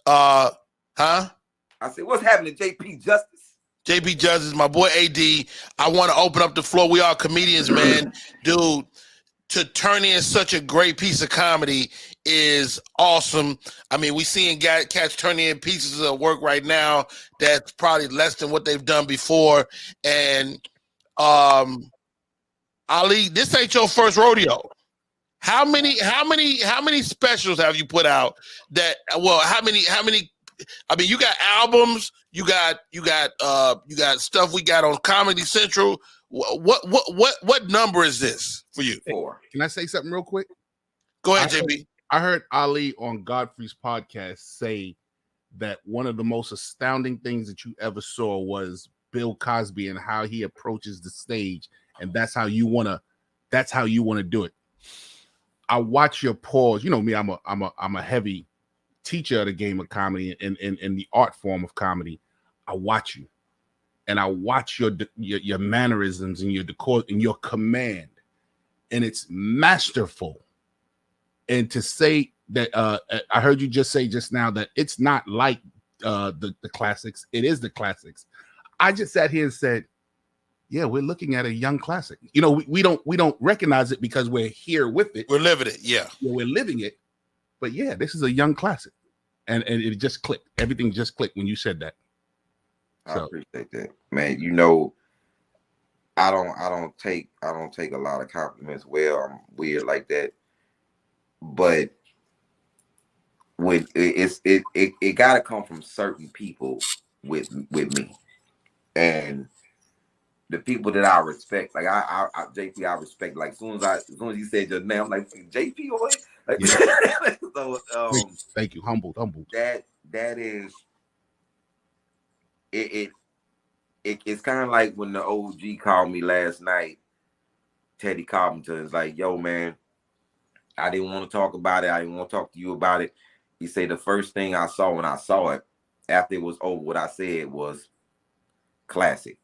Huh? I said, what's happening, JP Justice? JP Justice, my boy AD. I want to open up the floor. We are comedians, man. Dude, to turn in such a great piece of comedy is awesome. I mean, we seeing cats turning in pieces of work right now that's probably less than what they've done before. And Ali, this ain't your first rodeo. How many specials have you put out that, well, how many, I mean, you got albums, you got stuff we got on Comedy Central. What number is this for you? 4. Can I say something real quick? Go ahead, JB. I heard Ali on Godfrey's podcast say that one of the most astounding things that you ever saw was Bill Cosby and how he approaches the stage, and that's how you want to do it. I watch your pause. You know me, I'm a heavy teacher of the game of comedy and the art form of comedy. I watch you, and I watch your mannerisms and your decor and your command, and it's masterful. And to say that, I heard you just say just now that it's not like the classics. It is the classics. I just sat here and said, yeah, we're looking at a young classic. You know, we don't recognize it because we're here with it. We're living it, yeah. We're living it. But yeah, this is a young classic. And it just clicked. Everything just clicked when you said that. I appreciate that, man. You know, I don't take a lot of compliments. Well, I'm weird like that, but when it got to come from certain people with me, and the people that I respect, like I JP, I respect. Like as soon as you said your name, I'm like JP away. Like, yeah. So thank you, humbled. That is it's kind of like when the OG called me last night, Teddy Carpenter. It's like, yo, man, I didn't want to talk about it. I didn't want to talk to you about it. He said the first thing I saw when I saw it, after it was over, what I said was classic.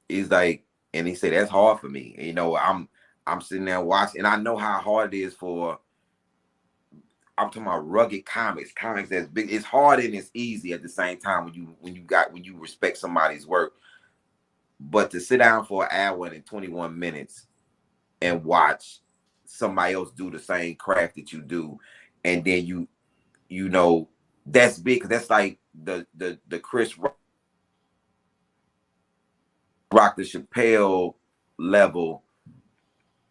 He's like, and he said, that's hard for me. And, you know, I'm sitting there watching, and I know how hard it is for. I'm talking about rugged comics that's big. It's hard and it's easy at the same time when you respect somebody's work. But to sit down for an hour and 21 minutes and watch somebody else do the same craft that you do, and then you know that's big, because that's like the Chris Rock, the Chappelle level,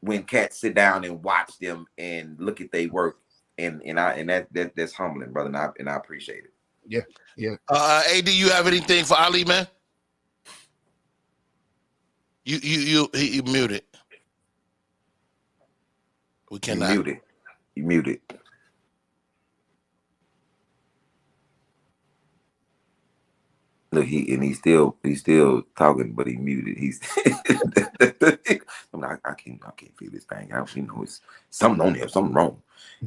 when cats sit down and watch them and look at their work, and that's humbling, brother, and I appreciate it. Yeah. AD, you have anything for Ali, man? You muted. We cannot. You muted. Look, he's still talking, but he muted. He's I can't feel this thing out. You know, it's something on there, something wrong.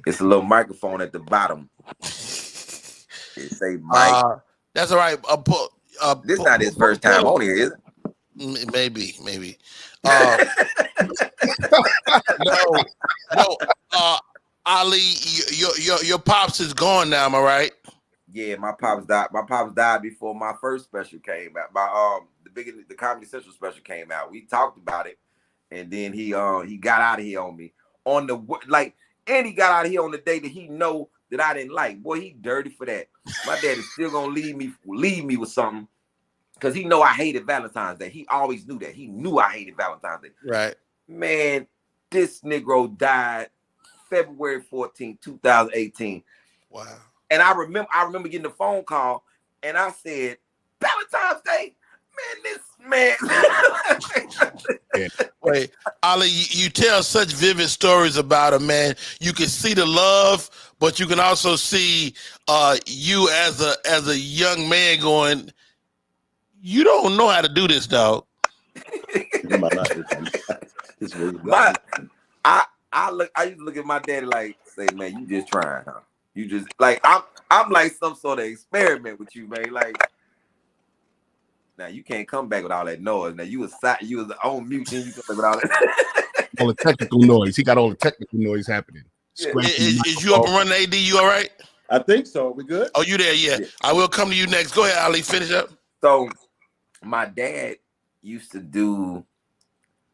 It's a little microphone at the bottom. It say mic. That's all right. This not his first time on here, is it? Maybe. No. Ali, your pops is gone now. Am I right? Yeah, my pops died. My pops died before my first special came out. My the Comedy Central special came out. We talked about it, and then he got out of here on me on the and he got out of here on the day that he know that I didn't like. Boy, he dirty for that. My dad is still gonna leave me with something, because he know I hated Valentine's Day. He always knew that. He knew I hated Valentine's Day. Right. Man, this Negro died February 14, 2018. Wow. And I remember getting a phone call, and I said, Valentine's Day? Man, Wait, Ali, you tell such vivid stories about him, man. You can see the love, but you can also see you as a young man going, you don't know how to do this, dog. I used to look at my daddy like, say, man, you just trying, huh? You just like I'm like some sort of experiment with you, man. Like, now you can't come back with all that noise. Now you was on mute, and you come back with all that. All the technical noise. He got all the technical noise happening. Yeah. Is you up and running, AD? You all right? I think so. We good? Oh, you there? Yeah. I will come to you next. Go ahead, Ali. Finish up. So my dad used to do,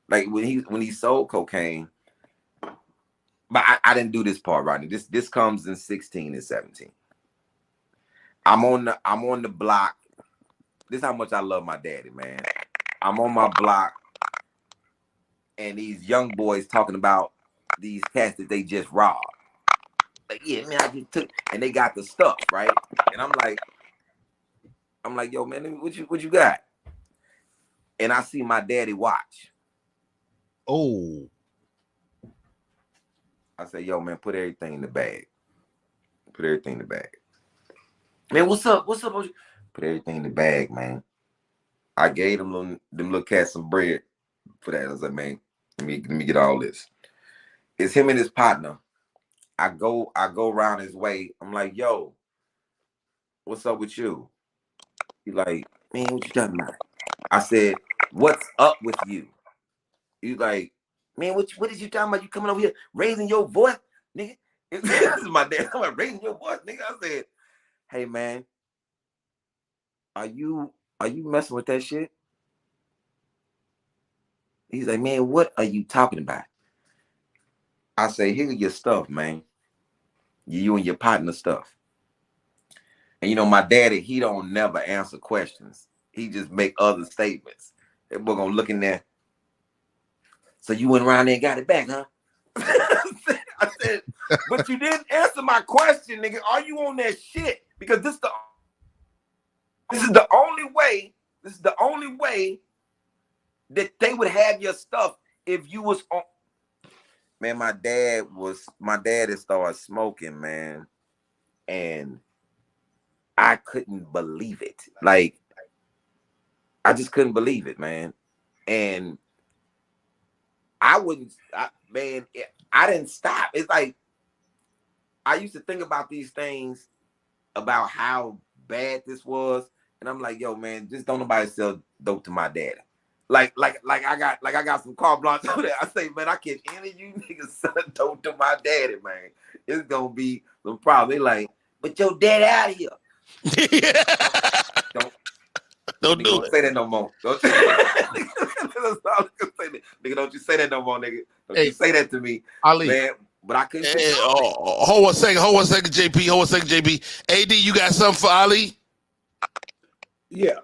like, when he sold cocaine. But I didn't do this part, Rodney. This comes in 16 and 17. I'm on the block. This is how much I love my daddy, man. I'm on my block, and these young boys talking about these cats that they just robbed. Like, yeah, man, I just took, and they got the stuff, right? And I'm like, yo, man, what you got? And I see my daddy watch. Oh. I say, yo, man, put everything in the bag. Put everything in the bag. Man, what's up? What's up? Put everything in the bag, man. I gave them little cats some bread for that. I was like, man, let me get all this. It's him and his partner. I go around his way. I'm like, yo, what's up with you? He like, man, what you talking about? I said, what's up with you? He's like, man, what is you talking about? You coming over here raising your voice, nigga? This is my dad. I'm like, raising your voice, nigga. I said, hey, man, are you messing with that shit? He's like, man, what are you talking about? I say, here's your stuff, man. You and your partner stuff. And you know, my daddy, he don't never answer questions. He just make other statements. And we're gonna look in there. So you went around there and got it back, huh? I said, but you didn't answer my question, nigga. Are you on that shit? Because this is the only way that they would have your stuff if you was on. Man, my dad had started smoking, man. And I couldn't believe it. Like, I just couldn't believe it, man. And I didn't stop. It's like, I used to think about these things, about how bad this was. And I'm like, yo, man, just don't nobody sell dope to my daddy. like I got some carte blanche over there. I say, man, I catch any of you niggas selling dope to my daddy, man. It's gonna be some problem. They like, but your dad out of here. Don't do say that no more. Don't nigga, don't you say that no more, nigga. Don't you say that to me, Ali. man. But I couldn't. Hold one second, JP. Hold one second, JP. AD, you got something for Ali? Yeah.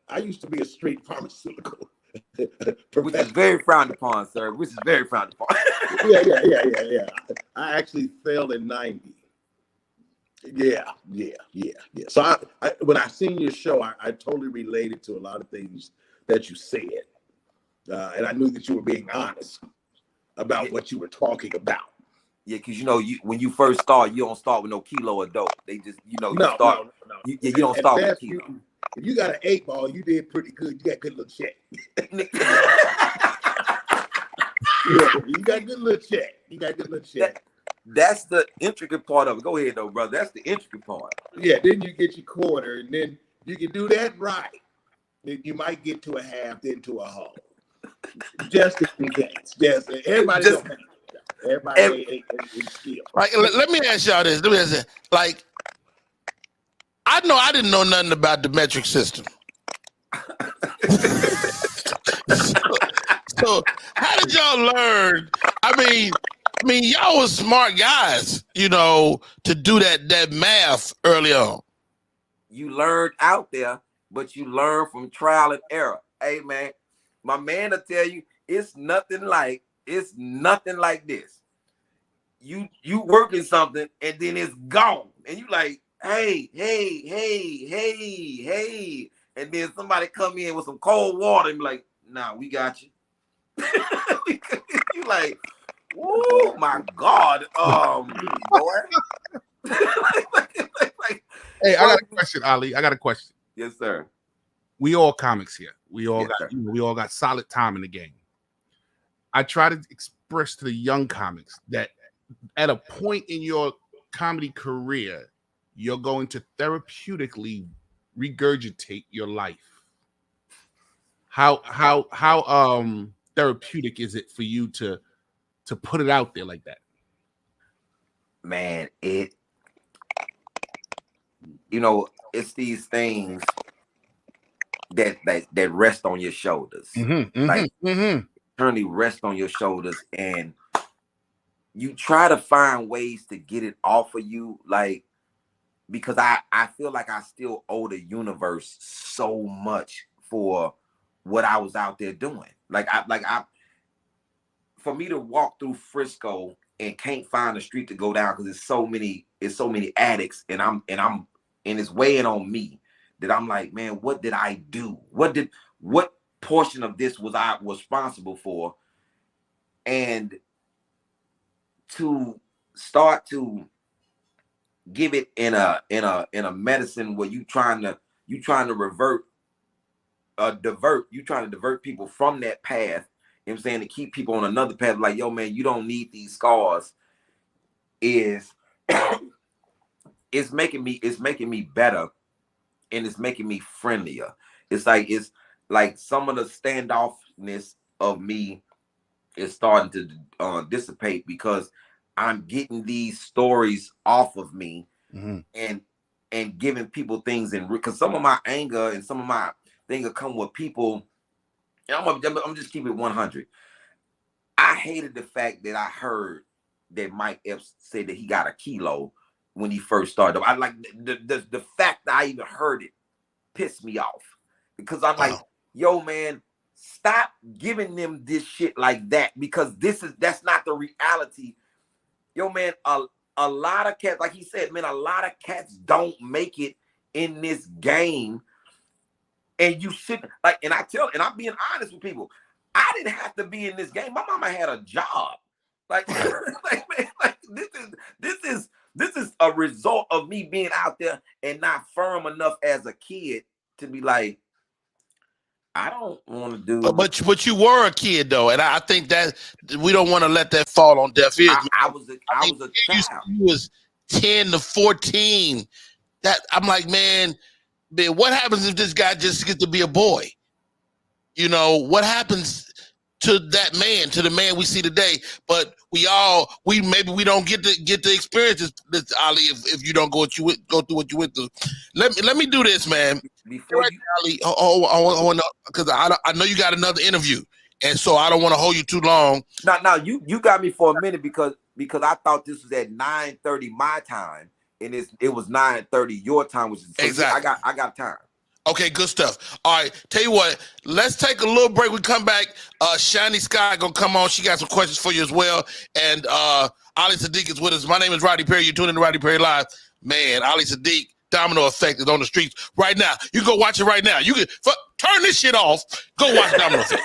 I used to be a street pharmaceutical. Which is very frowned upon, sir. Which is very frowned upon. Yeah. I actually failed in 90. Yeah. So I when I seen your show, I totally related to a lot of things that you said. And I knew that you were being honest about what you were talking about. Yeah, because when you first start, you don't start with no kilo of dope. They just, you start. No. You don't start with a kilo. If you got an 8 ball, you did pretty good. You got good little check. You got good little check. That's the intricate part of it. Go ahead, though, brother. That's the intricate part. Yeah, then you get your quarter, and then you can do that right. Then you might get to a half, then to a whole. Just in case. Everybody ain't skill. Like, let me ask y'all this. Like, I didn't know nothing about the metric system. so how did y'all learn? I mean, y'all was smart guys, to do that math early on. You learned out there, but you learn from trial and error. Hey, man, my man will tell you it's nothing like this. You working something and then it's gone, and you like, hey, and then somebody come in with some cold water and be like, nah, we got you. You like, oh my God, boy. Hey, I got a question, Ali. I got a question. Yes, sir. We all comics here. We all got solid time in the game. I try to express to the young comics that at a point in your comedy career, you're going to therapeutically regurgitate your life. How therapeutic is it for you to put it out there like that? Man, it's these things that rest on your shoulders. Currently rest on your shoulders, and you try to find ways to get it off of you, like, because I feel like I still owe the universe so much for what I was out there doing. For me to walk through Frisco and can't find a street to go down because it's so many addicts, and it's weighing on me that I'm like, man, what did I do? What portion of this was I responsible for? And to start to give it in a medicine where you trying to divert people from that path, you know what I'm saying, to keep people on another path, like, yo, man, you don't need these scars, is it's making me better, and it's making me friendlier. It's like some of the standoffness of me is starting to dissipate, because I'm getting these stories off of me, and giving people things, because some of my anger and some of my thing will come with people. And I'm just keep it 100. I hated the fact that I heard that Mike Epps said that he got a kilo when he first started. I like the fact that I even heard it pissed me off, because I'm like, yo, man, stop giving them this shit like that, because that's not the reality. Yo, man, a lot of cats, like he said, man, a lot of cats don't make it in this game. And you should, like, and I'm being honest with people, I didn't have to be in this game. My mama had a job. Like, this is a result of me being out there and not firm enough as a kid to be like, I don't want to do. But you were a kid though, and I think that we don't want to let that fall on deaf ears. I was a child. You was 10 to 14. That I'm like, man, what happens if this guy just gets to be a boy? you know, what happens to that man, to the man we see today? But we maybe we don't get to experience this, Ali, if you don't go through what you went through. Let me do this, man. Before Right, you, Ali, I want to, because I know you got another interview, and so I don't want to hold you too long. now you got me for a minute because I thought this was at 9:30 my time, and it was 9:30 your time, which is so Exactly. I got time. Okay, good stuff. All right, tell you what, let's take a little break. We come back. Shiny Sky gonna come on. She got some questions for you as well. And Ali Sadiq is with us. My name is Rodney Perry. You're tuning in to Rodney Perry Live. Man, Ali Sadiq, Domino Effect is on the streets right now. You can go watch it right now. You can turn this shit off. Go watch Domino Effect.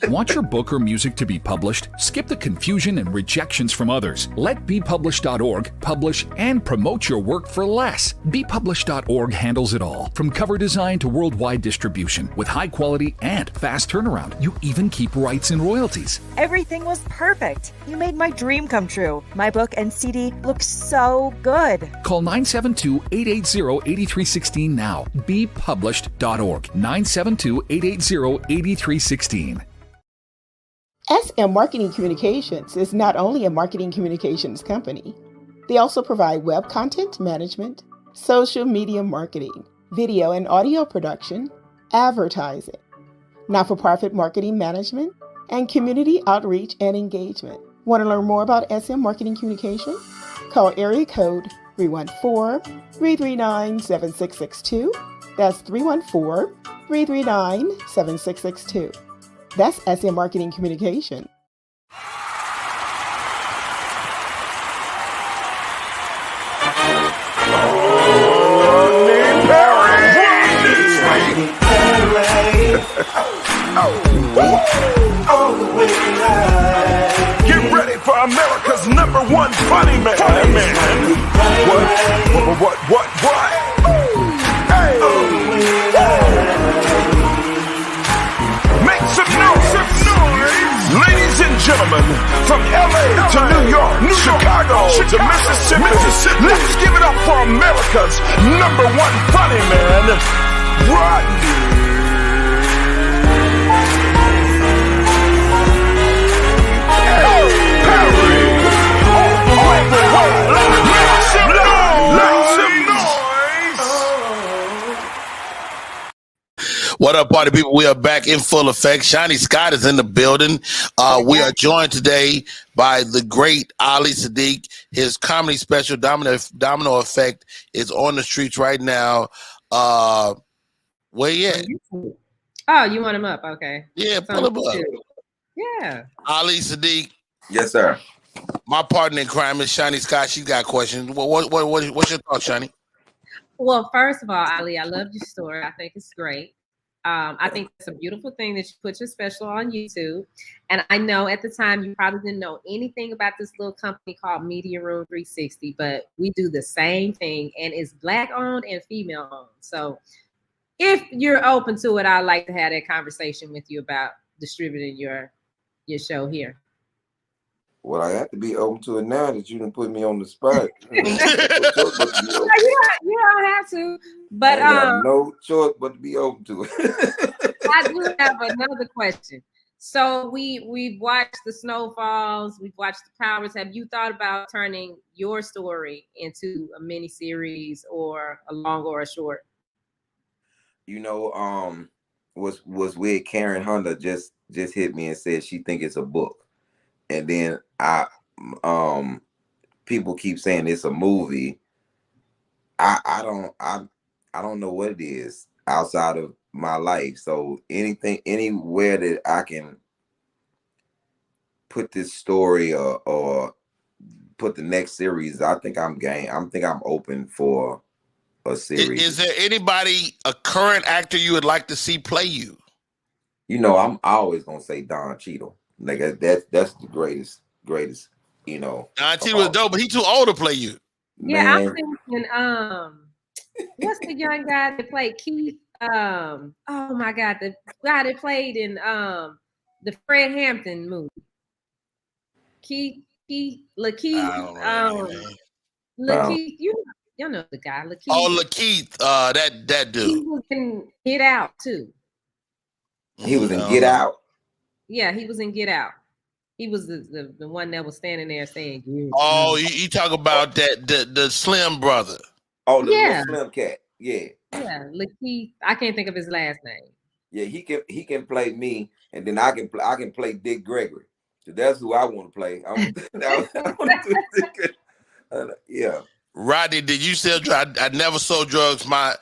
Want your book or music to be published? Skip the confusion and rejections from others. Let bepublished.org publish and promote your work for less. Bepublished.org handles it all, from cover design to worldwide distribution, with high quality and fast turnaround. You even keep rights and royalties. Everything was perfect. You made my dream come true. My book and CD look so good. Call 972-880-8316 now. Bepublished.org. 972-880-8316. SM Marketing Communications is not only a marketing communications company. They also provide web content management, social media marketing, video and audio production, advertising, not-for-profit marketing management, and community outreach and engagement. Want to learn more about SM Marketing Communications? Call area code 314-339-7662. That's 314-339-7662. That's SM Marketing Communication. Rodney Perry. Get ready for America's #1 funny man. What? Hey. Make some noise. Ladies and gentlemen, from LA to New York, Chicago to Mississippi, let's give it up for America's #1 funny man, Rodney Perry. Make some noise. What up, party people? We are back in full effect. Shiny Scott is in the building. We are joined today by the great Ali Sadiq. His comedy special, Domino Effect, is on the streets right now. Where you at? Oh, you want him up? Okay. Yeah, pull him up. Yeah. Ali Sadiq. Yes, sir. My partner in crime is Shiny Scott. She's got questions. What's your thoughts, Shiny? Well, first of all, Ali, I love your story. I think it's great. I think it's a beautiful thing that you put your special on YouTube. And I know at the time you probably didn't know anything about this little company called Media Room 360, but we do the same thing, and it's Black owned and female owned. So if you're open to it, I'd like to have that conversation with you about distributing your show here. Well, I have to be open to it now that you done put me on the spot. You don't have to, but I have no choice but to be open to it. I do have another question. So we've watched the Snowfalls, we've watched the Powers. Have you thought about turning your story into a mini series or a long or a short? You know, was with Karen Hunter just hit me and said she think it's a book. And then people keep saying it's a movie. I don't know what it is outside of my life. So anywhere that I can put this story or put the next series, I think I'm game. I think I'm open for a series. Is there anybody, a current actor you would like to see play you? You know, I'm always gonna say Don Cheadle. Like that's the greatest, you know. Don Cheadle was dope, but he too old to play you. Yeah, Man. I'm thinking, what's the young guy that played Keith? Oh my God, the guy that played in the Fred Hampton movie. Lakeith, Lakeith, you know the guy, Lakeith. Oh, Lakeith, that dude. He was in Get Out too. He was in I don't Get know. Out. Yeah, he was in Get Out. He was the one that was standing there saying, "Get Oh, out." you talk about that the Slim brother. Oh, the Yeah, little Slim cat. Yeah. yeah. Lakeith, I can't think of his last name. Yeah, he can play me, and then I can play Dick Gregory. So that's who I want to play. I want to do Dick Gregory. Yeah. Rodney, did you sell drugs? I never sold drugs. But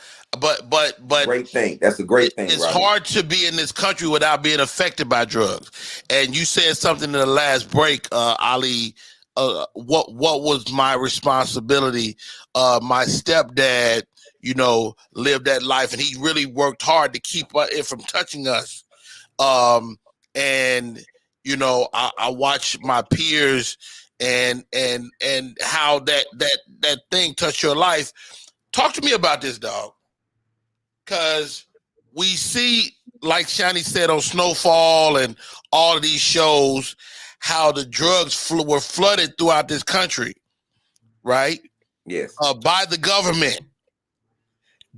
Great thing. That's a great thing, it's Rodney. hard to be in this country without being affected by drugs. And you said something in the last break, Ali. What was my responsibility? My stepdad, lived that life, and he really worked hard to keep it from touching us. And I watch my peers and how that thing touched your life. Talk to me about this, dog. Because we see, like Shani said on Snowfall and all of these shows, how the drugs were flooded throughout this country, right? Yes. By the government.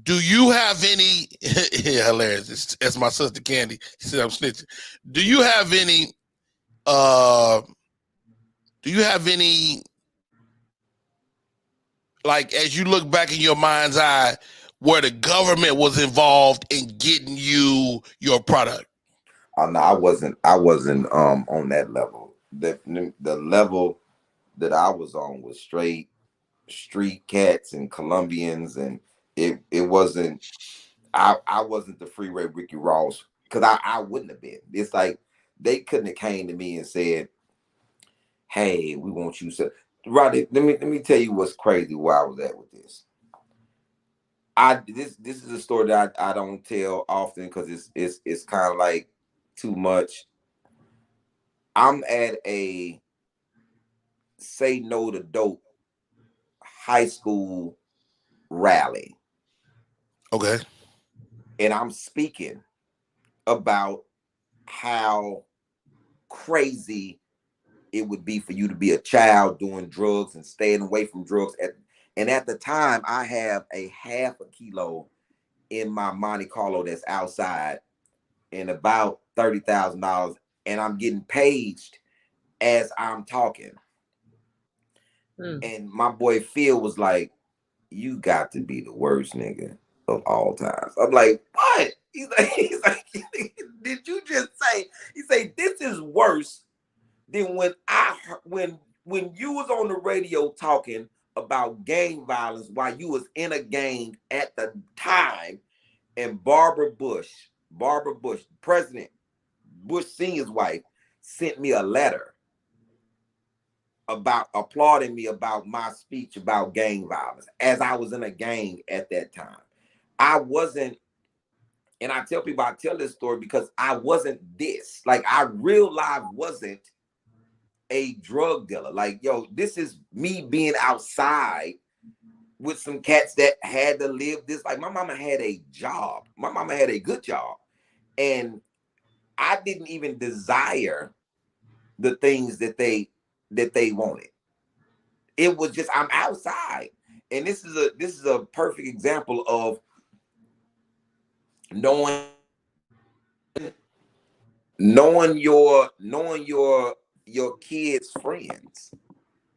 Do you have any? Yeah, hilarious. It's my sister Candy. She said I'm snitching. Do you have any? Like, as you look back in your mind's eye, where the government was involved in getting you your product? Oh no, I wasn't on that level. The level that I was on was straight street cats and Colombians, and it wasn't. I wasn't the freeway Ricky Ross, because I wouldn't have been. It's like they couldn't have came to me and said, "Hey, we want you to." Rodney, let me tell you what's crazy where I was at with this. This is a story that I don't tell often because it's kind of like too much. I'm at a Say No to Dope high school rally. Okay. And I'm speaking about how crazy it would be for you to be a child doing drugs and staying away from drugs. And at the time, I have a half a kilo in my Monte Carlo that's outside and about $30,000. And I'm getting paged as I'm talking. And my boy Phil was like, "You got to be the worst nigga of all times." I'm like, "What?" He's like, "Did you just say?" He say, "This is worse than when you was on the radio talking about gang violence while you was in a gang at the time, and Barbara Bush, President Bush Sr.'s wife, sent me a letter about applauding me about my speech about gang violence, as I was in a gang at that time. I wasn't, and I tell people, I tell this story because I wasn't this. Like, I real life wasn't a drug dealer. Like, yo, this is me being outside with some cats that had to live this. Like, my mama had a job. My mama had a good job. And I didn't even desire the things that they wanted. It was just, I'm outside. And this is a perfect example of knowing your kids' friends.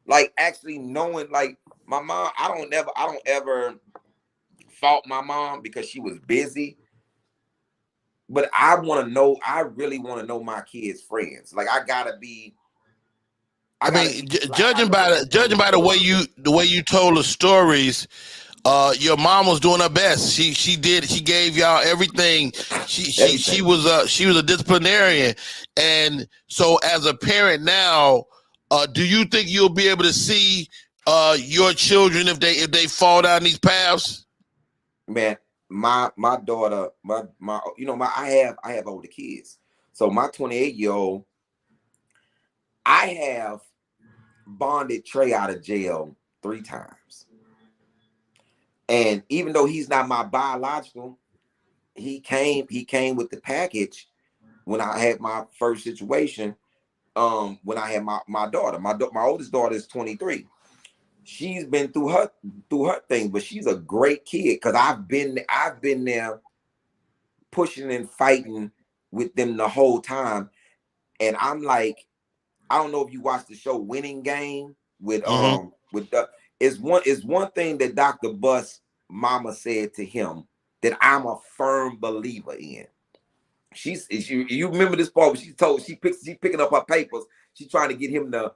Like, actually knowing, like, my mom, I don't ever fault my mom because she was busy. But I really want to know my kids' friends. Like, judging by the way you told the stories, your mom was doing her best. She gave y'all everything. She was a disciplinarian. And so, as a parent now, do you think you'll be able to see your children if they fall down these paths? Man, my daughter, I have older kids. So my 28-year-old, I have bonded Trey out of jail 3 times. And even though he's not my biological, he came with the package when I had my first situation. When I had my daughter, my oldest daughter is 23. She's been through her thing, but she's a great kid because I've been there pushing and fighting with them the whole time. And I'm like, I don't know if you watched the show Winning Game with it's one thing that Dr. Bus mama said to him that I'm a firm believer in. You remember this part where she picking up her papers. She's trying to get him to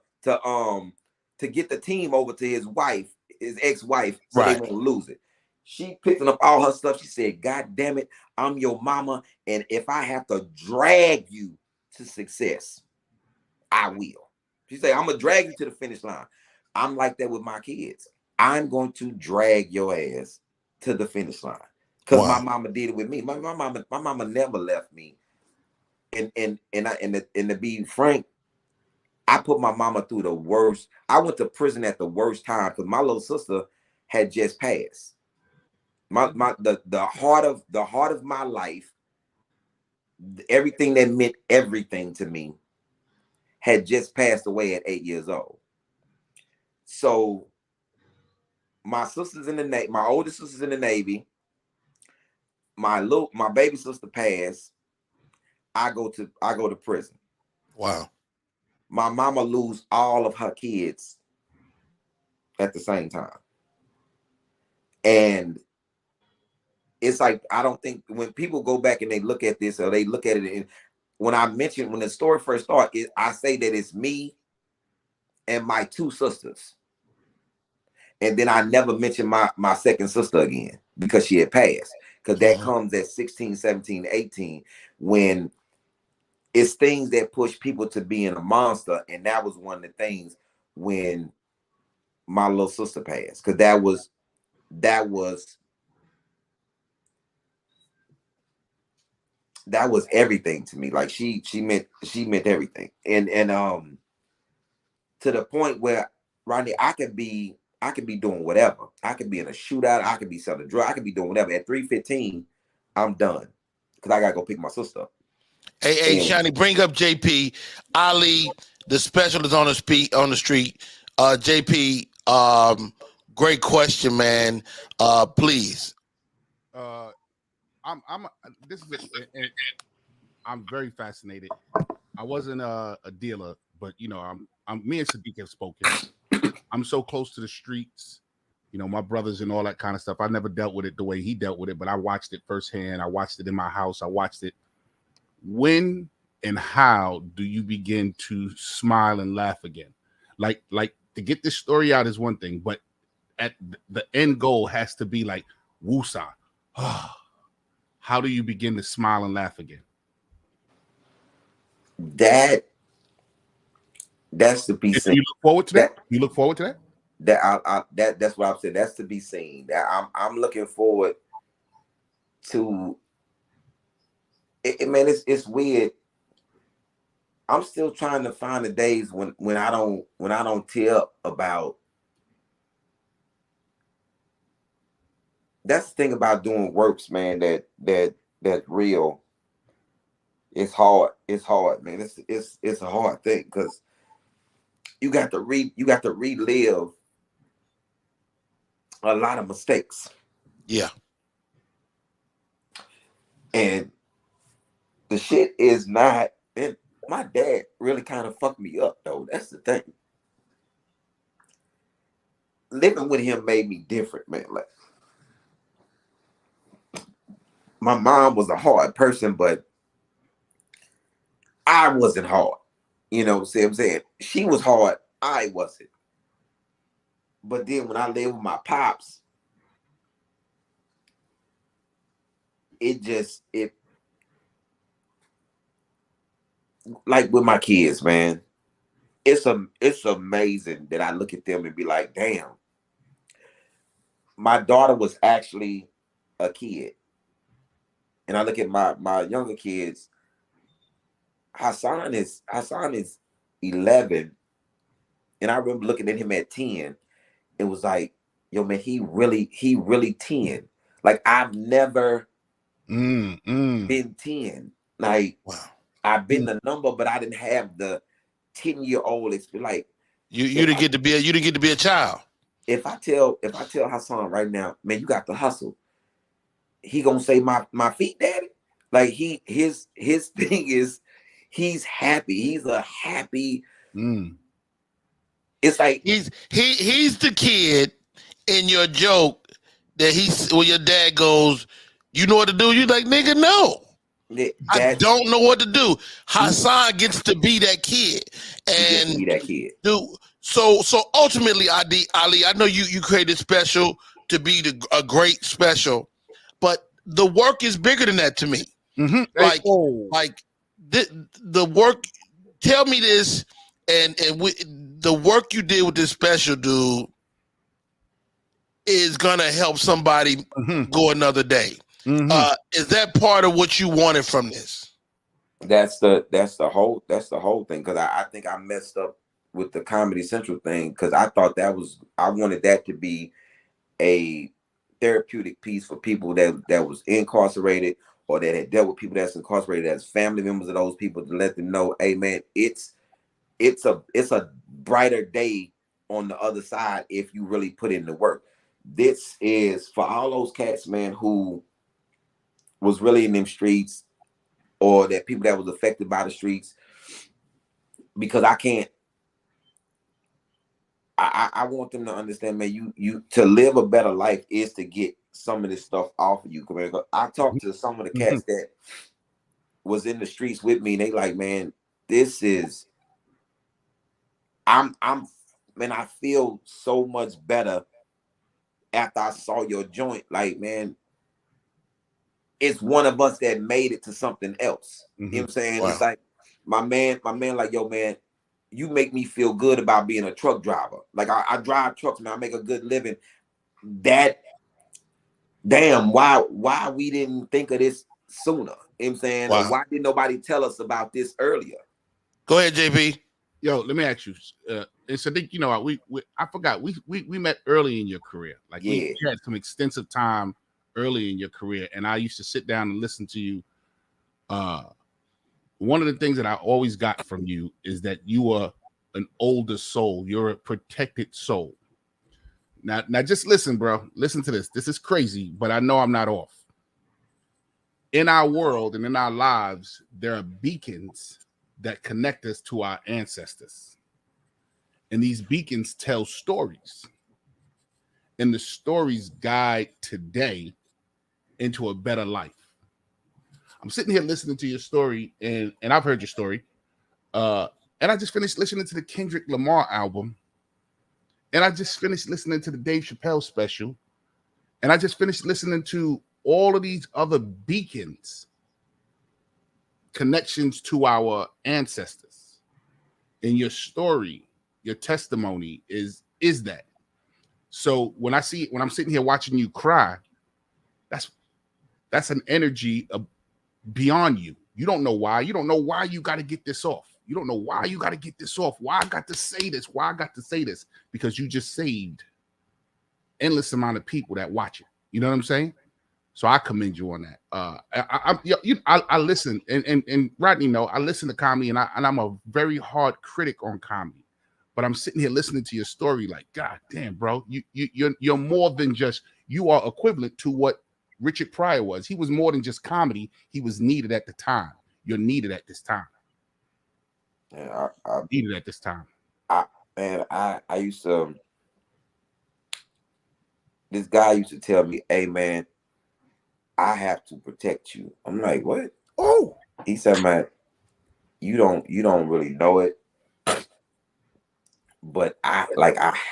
get the team over to his wife, his ex-wife, so they won't lose it. She picking up all her stuff. She said, God damn it, I'm your mama, and if I have to drag you to success, I will. She said, I'm gonna drag you to the finish line. I'm like that with my kids. I'm going to drag your ass to the finish line. Because my mama did it with me. My mama never left me. And to be frank, I put my mama through the worst. I went to prison at the worst time because my little sister had just passed. The heart of my life, everything that meant everything to me, had just passed away at 8 years old. So my sister's in the Navy, my oldest sister's in the Navy. My baby sister passed. I go to prison. Wow. My mama lose all of her kids at the same time. And it's like, I don't think when people go back and they look at this, or they look at it, and when the story first started, I say that it's me and my two sisters. And then I never mentioned my second sister again because she had passed. Because that comes at 16, 17, 18, when it's things that push people to being a monster. And that was one of the things when my little sister passed. Because that was everything to me. Like she meant everything. And to the point where, Rodney, I could be doing whatever. I could be in a shootout. I could be selling drugs. I could be doing whatever. At 3:15, I'm done because I gotta go pick my sister up. Hey, Shani, bring up JP. Ali, the specialist on the street. JP, great question, man. Please. I'm very fascinated. I wasn't a dealer, but me and Sadiq have spoken. I'm so close to the streets, my brothers and all that kind of stuff. I never dealt with it the way he dealt with it, but I watched it firsthand. I watched it in my house. I watched it. When and how do you begin to smile and laugh again? Like to get this story out is one thing, but at the end goal has to be like woosah. How do you begin to smile and laugh again? That's to be seen. You look forward to that? You look forward to that? That's what I'm saying. That's to be seen. That I'm looking forward to it, man. It's weird. I'm still trying to find the days when I don't tear up about. That's the thing about doing works, man. That's real. It's hard. It's hard, man. It's a hard thing because you got to relive a lot of mistakes. Yeah. And the shit is not. And my dad really kind of fucked me up, though. That's the thing. Living with him made me different, man. Like, my mom was a hard person, but I wasn't hard. See what I'm saying? She was hard. I wasn't. But then when I lived with my pops, it like with my kids, man, it's amazing that I look at them and be like, damn, my daughter was actually a kid. And I look at my younger kids. Hassan is 11, and I remember looking at him at 10. It was like, yo, man, he really 10. Like, I've never been 10. Like, wow. I've been the number, but I didn't have the 10-year-old. It's like you didn't get to be a child. If I tell Hassan right now, man, you got to hustle, he gonna say my feet, daddy. Like his thing is he's happy. He's a happy. It's like he's the kid in your joke that when your dad goes, you know what to do? You like, nigga, no. I don't know what to do. Hassan gets to be that kid. And be that kid. Dude, so ultimately, Ali, I know you created special to be a great special, but the work is bigger than that to me. Like the work. Tell me this, and the work you did with this special, dude, is gonna help somebody go another day. Is that part of what you wanted from this? That's the whole thing, because I think I messed up with the Comedy Central thing, because I thought I wanted that to be a therapeutic piece for people that was incarcerated or that had dealt with people that's incarcerated as family members of those people, to let them know, hey man, it's a brighter day on the other side if you really put in the work. This is for all those cats, man, who was really in them streets, or that people that was affected by the streets, because I want them to understand, man, you to live a better life is to get some of this stuff off of you. I talked to some of the cats that was in the streets with me, and they like, man, this is man, I feel so much better after I saw your joint. Like, man, it's one of us that made it to something else. You know what I'm saying? Wow. It's like my man, like, yo, man, you make me feel good about being a truck driver. Like I drive trucks, man. I make a good living. That damn, why we didn't think of this sooner? You know what I'm saying? Wow. Or why didn't nobody tell us about this earlier? Go ahead, JP. Yo, let me ask you. And so I think, you know, I forgot we met early in your career. Like we had some extensive time early in your career, and I used to sit down and listen to you. One of the things that I always got from you is that you are an older soul. You're a protected soul. Now just listen, bro. Listen to this. This is crazy, but I know I'm not off. In our world and in our lives, there are beacons that connect us to our ancestors. And these beacons tell stories. And the stories guide today into a better life. I'm sitting here listening to your story, and I've heard your story. And I just finished listening to the Kendrick Lamar album. And I just finished listening to the Dave Chappelle special. And I just finished listening to all of these other beacons, connections to our ancestors. And your story, your testimony is that. So when I'm sitting here watching you cry, that's an energy beyond you. You don't know why. You don't know why you got to get this off. You don't know why you got to get this off. Why I got to say this. Why I got to say this. Because you just saved endless amount of people that watch it. You know what I'm saying? So I commend you on that. I listen, and Rodney know I listen to comedy, and I'm a very hard critic on comedy. But I'm sitting here listening to your story, like, God damn, bro, you're more than just. You are equivalent to what Richard Pryor was. He was more than just comedy. He was needed at the time. You're needed at this time. Yeah, I needed at this time. I used to. This guy used to tell me, "Hey, man, I have to protect you." I'm like, "What?" Oh, he said, "Man, you don't really know it, but I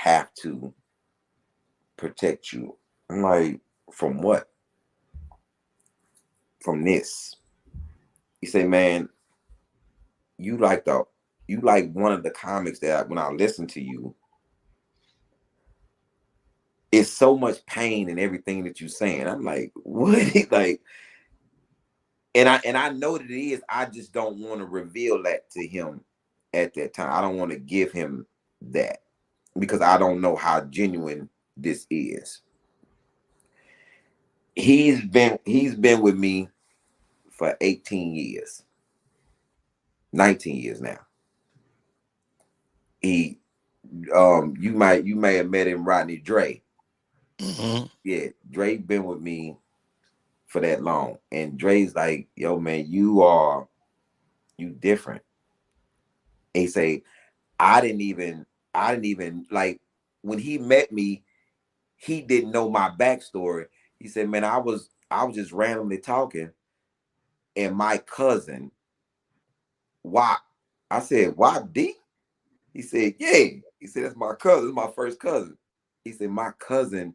have to protect you." I'm like, "From what?" "From this." He said, "Man, you like one of the comics that when I listen to you, it's so much pain in everything that you're saying." I'm like, "What?" Like, and I know that it is. I just don't want to reveal that to him at that time. I don't want to give him that because I don't know how genuine this is. He's been with me for 18 years. 19 years now. You may have met him, Rodney Dre. Mm-hmm. Yeah, Dre been with me for that long. And Dre's like, yo, man, you different. And he say, I didn't even like when he met me, he didn't know my backstory. He said, man, I was just randomly talking, and my cousin, Wop. I said, Wop D? He said, yeah. He said, that's my cousin, my first cousin. He said, my cousin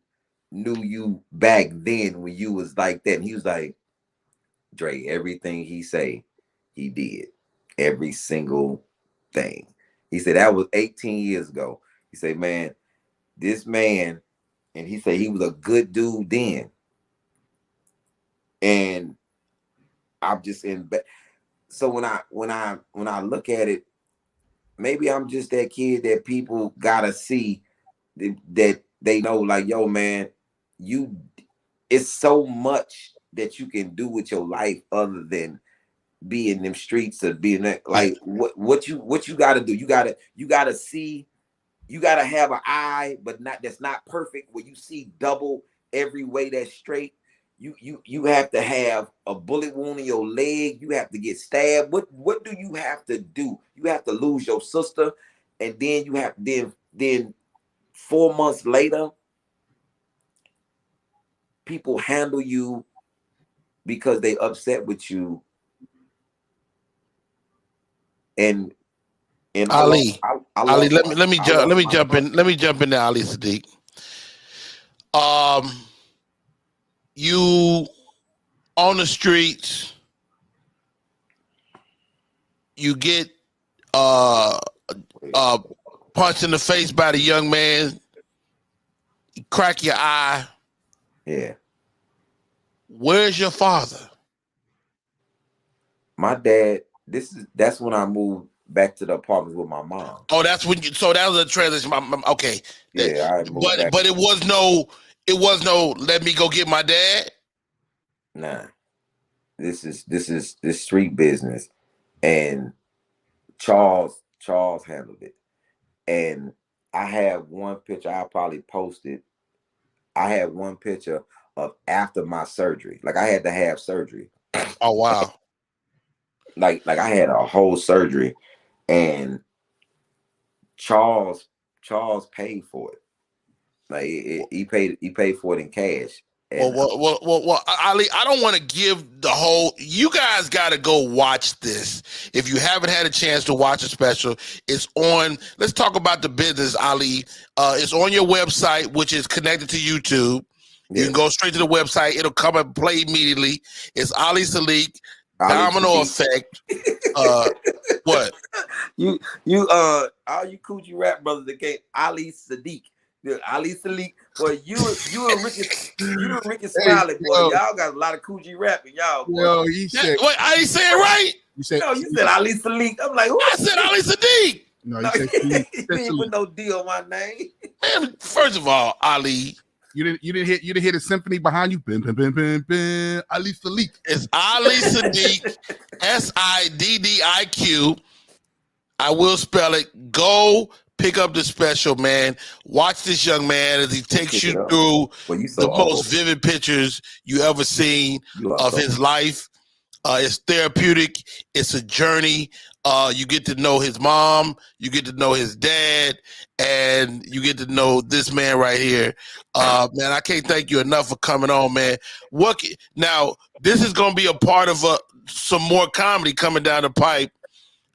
knew you back then when you was like that. And he was like, Dre, everything he say, he did. Every single thing. He said, that was 18 years ago. He said, man, this man, and he said he was a good dude then. And I'm just in. So when I look at it, maybe I'm just that kid that people gotta see that they know, like, yo, man, it's so much that you can do with your life other than be in them streets or being that, like what you gotta do. You gotta see. You gotta have an eye, but that's not perfect, where you see double every way that's straight. You have to have a bullet wound in your leg. You have to get stabbed. What do you have to do? You have to lose your sister, and then you have then 4 months later, people handle you because they upset with you. And Ali, Ali, let me jump in. Let me jump in there, Ali Sadiq. You on the streets, you get punched in the face by the young man, you crack your eye. Yeah. Where's your father? My dad, that's when I moved back to the apartments with my mom. Oh, that's when you. So that was a transition. Okay. Yeah, but it was no. Let me go get my dad. Nah, this is street business, and Charles handled it. And I have one picture. I'll probably post it. I had one picture of after my surgery. Like, I had to have surgery. Oh wow. Like I had a whole surgery, and Charles paid for it. Like he paid for it in cash. And Well, Ali, I don't want to give the whole. You guys got to go watch this. If you haven't had a chance to watch a special, it's on. Let's talk about the business, Ali. It's on your website, which is connected to YouTube. You can go straight to the website. It'll come and play immediately. It's Ali Sadiq, Domino Effect. What? You all you coochie rap brothers that came, Ali Sadiq. Ali Sadiq, boy, you and Ricky Smiley, boy. Y'all got a lot of coochie rapping, y'all. Boy. Yo, he said. Wait, I ain't saying right. You said Ali Sadiq. I'm like, who? I said Ali Sadiq. No, he said Sadiq. You didn't put no D on my name. Man, first of all, Ali. You didn't hear the symphony behind you. Bim, bim, bim, bim, bim. Ali Sadiq. It's Ali Sadiq. SIDDIQ. I will spell it. Go pick up the special, man. Watch this young man as he takes you through the most vivid pictures you ever seen of his life. It's therapeutic. It's a journey. You get to know his mom. You get to know his dad. And you get to know this man right here. Man, I can't thank you enough for coming on, man. Now, this is going to be a part of some more comedy coming down the pipe.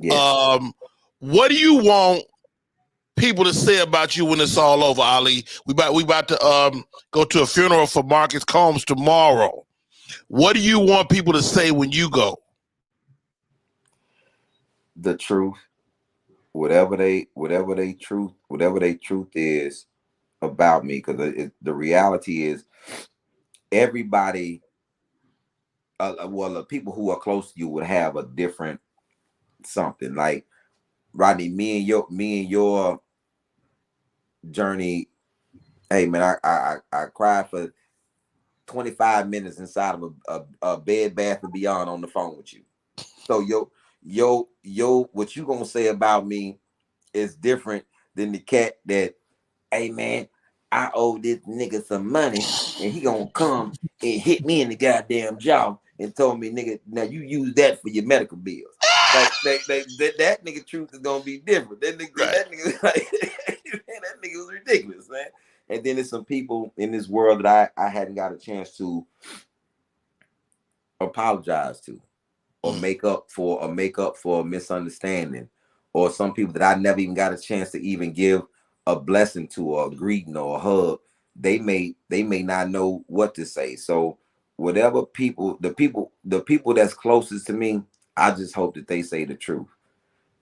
Yes. What do you want people to say about you when it's all over, Ali? We about to go to a funeral for Marcus Combs tomorrow. What do you want people to say when you go? The truth, whatever they truth is about me, because the reality is everybody, the people who are close to you would have a different something. Like Rodney, me and your journey. Hey man, I cried for 25 minutes inside of a Bed Bath & Beyond on the phone with you. So yo, what you gonna say about me is different than the cat that, hey man, I owe this nigga some money, and he gonna come and hit me in the goddamn jaw and told me, nigga, now you use that for your medical bills. Like that nigga truth is gonna be different. That nigga like that nigga was ridiculous, man. And then there's some people in this world that I hadn't got a chance to apologize to, or make up for a misunderstanding, or some people that I never even got a chance to even give a blessing to, or a greeting, or a hug. They may not know what to say. So whatever people, the people that's closest to me, I just hope that they say the truth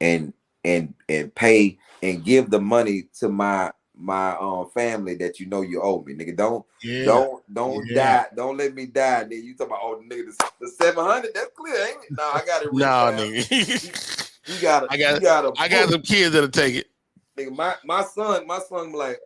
and pay and give the money to my family that you know you owe me, nigga. Don't die. Don't let me die. Then you talk about, oh, nigga, the 700. That's clear, ain't it? No, I got it. No, nigga. I got some kids that'll take it. Nigga, my son be like,